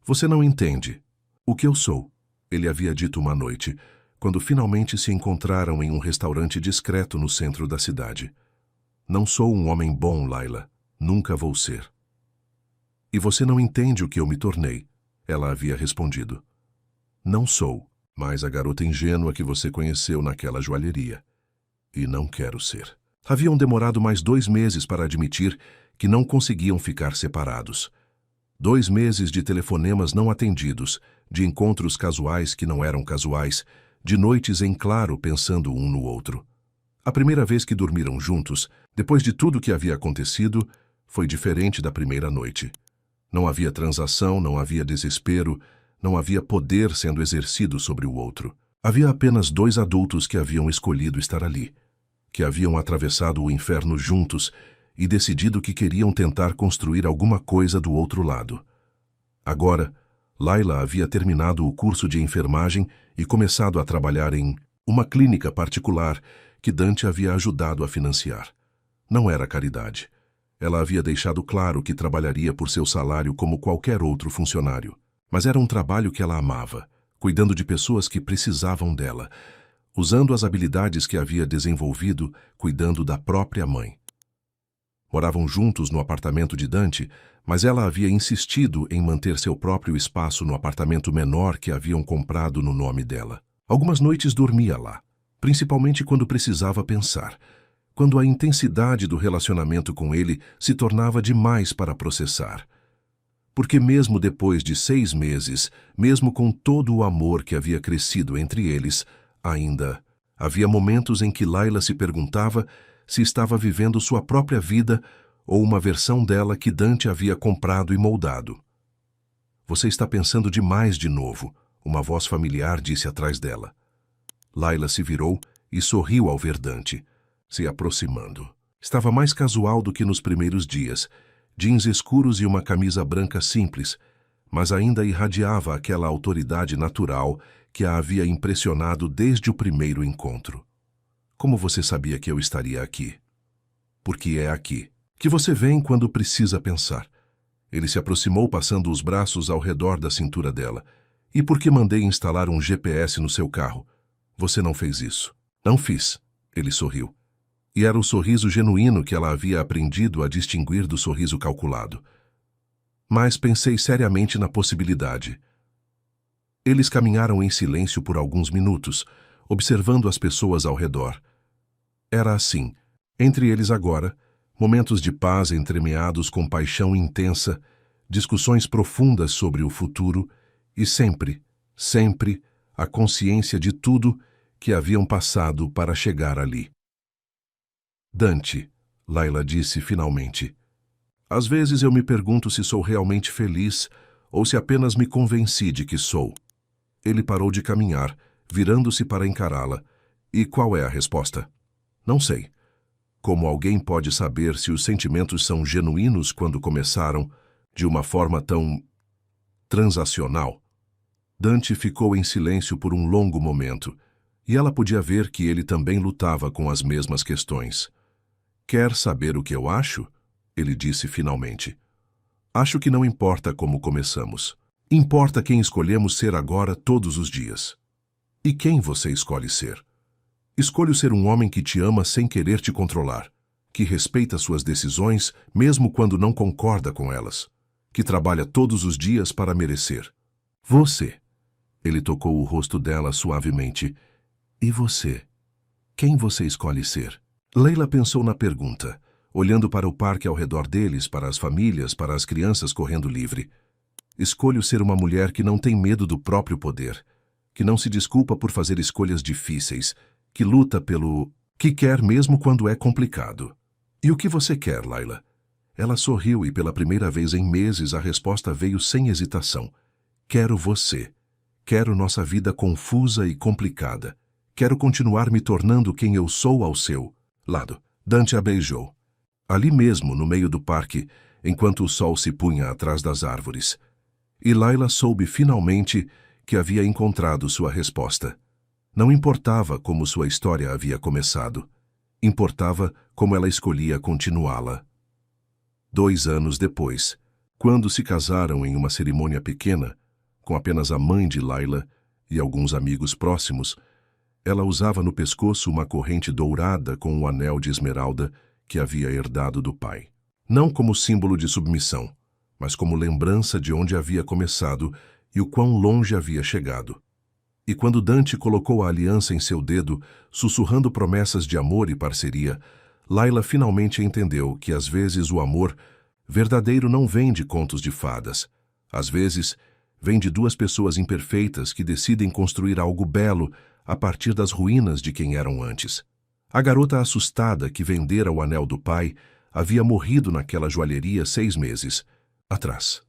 Você não entende. O que eu sou, ele havia dito uma noite, quando finalmente se encontraram em um restaurante discreto no centro da cidade. Não sou um homem bom, Layla. Nunca vou ser. E você não entende o que eu me tornei, ela havia respondido. Não sou mais a garota ingênua que você conheceu naquela joalheria. E não quero ser. Haviam demorado mais 2 meses para admitir que não conseguiam ficar separados. 2 meses de telefonemas não atendidos, de encontros casuais que não eram casuais, de noites em claro pensando um no outro. A primeira vez que dormiram juntos, depois de tudo que havia acontecido, foi diferente da primeira noite. Não havia transação, não havia desespero, não havia poder sendo exercido sobre o outro. Havia apenas 2 adultos que haviam escolhido estar ali, que haviam atravessado o inferno juntos e decidido que queriam tentar construir alguma coisa do outro lado. Agora, Layla havia terminado o curso de enfermagem e começado a trabalhar em uma clínica particular que Dante havia ajudado a financiar. Não era caridade. Ela havia deixado claro que trabalharia por seu salário como qualquer outro funcionário. Mas era um trabalho que ela amava, cuidando de pessoas que precisavam dela, usando as habilidades que havia desenvolvido, cuidando da própria mãe. Moravam juntos no apartamento de Dante, mas ela havia insistido em manter seu próprio espaço no apartamento menor que haviam comprado no nome dela. Algumas noites dormia lá, principalmente quando precisava pensar, quando a intensidade do relacionamento com ele se tornava demais para processar. Porque mesmo depois de 6 meses, mesmo com todo o amor que havia crescido entre eles, ainda havia momentos em que Layla se perguntava se estava vivendo sua própria vida ou uma versão dela que Dante havia comprado e moldado. Você está pensando demais de novo, uma voz familiar disse atrás dela. Layla se virou e sorriu ao ver Dante, se aproximando. Estava mais casual do que nos primeiros dias, jeans escuros e uma camisa branca simples, mas ainda irradiava aquela autoridade natural que a havia impressionado desde o primeiro encontro. Como você sabia que eu estaria aqui? Porque é aqui que você vem quando precisa pensar. Ele se aproximou passando os braços ao redor da cintura dela. E por que mandei instalar um GPS no seu carro? Você não fez isso. Não fiz. Ele sorriu. E era o sorriso genuíno que ela havia aprendido a distinguir do sorriso calculado. Mas pensei seriamente na possibilidade. Eles caminharam em silêncio por alguns minutos, observando as pessoas ao redor. Era assim, entre eles agora, momentos de paz entremeados com paixão intensa, discussões profundas sobre o futuro e sempre, sempre, a consciência de tudo que haviam passado para chegar ali. Dante, Layla disse finalmente. Às vezes eu me pergunto se sou realmente feliz ou se apenas me convenci de que sou. Ele parou de caminhar, virando-se para encará-la. E qual é a resposta? Não sei. Como alguém pode saber se os sentimentos são genuínos quando começaram, de uma forma tão transacional? Dante ficou em silêncio por um longo momento, e ela podia ver que ele também lutava com as mesmas questões. Quer saber o que eu acho? Ele disse finalmente. Acho que não importa como começamos. Importa quem escolhemos ser agora todos os dias. E quem você escolhe ser? Escolho ser um homem que te ama sem querer te controlar, que respeita suas decisões mesmo quando não concorda com elas, que trabalha todos os dias para merecer. Você. Ele tocou o rosto dela suavemente. E você? Quem você escolhe ser? Leila pensou na pergunta, olhando para o parque ao redor deles, para as famílias, para as crianças correndo livre. Escolho ser uma mulher que não tem medo do próprio poder, que não se desculpa por fazer escolhas difíceis, que luta pelo que quer mesmo quando é complicado. E o que você quer, Laila? Ela sorriu e pela primeira vez em meses a resposta veio sem hesitação. Quero você. Quero nossa vida confusa e complicada. Quero continuar me tornando quem eu sou ao seu lado. Dante a beijou. Ali mesmo, no meio do parque, enquanto o sol se punha atrás das árvores. E Laila soube finalmente que havia encontrado sua resposta. Não importava como sua história havia começado. Importava como ela escolhia continuá-la. 2 anos depois, quando se casaram em uma cerimônia pequena, com apenas a mãe de Laila e alguns amigos próximos, ela usava no pescoço uma corrente dourada com um anel de esmeralda que havia herdado do pai. Não como símbolo de submissão, mas como lembrança de onde havia começado e o quão longe havia chegado. E quando Dante colocou a aliança em seu dedo, sussurrando promessas de amor e parceria, Laila finalmente entendeu que às vezes o amor verdadeiro não vem de contos de fadas. Às vezes, vem de 2 pessoas imperfeitas que decidem construir algo belo a partir das ruínas de quem eram antes. A garota assustada que vendera o anel do pai havia morrido naquela joalheria 6 meses atrás.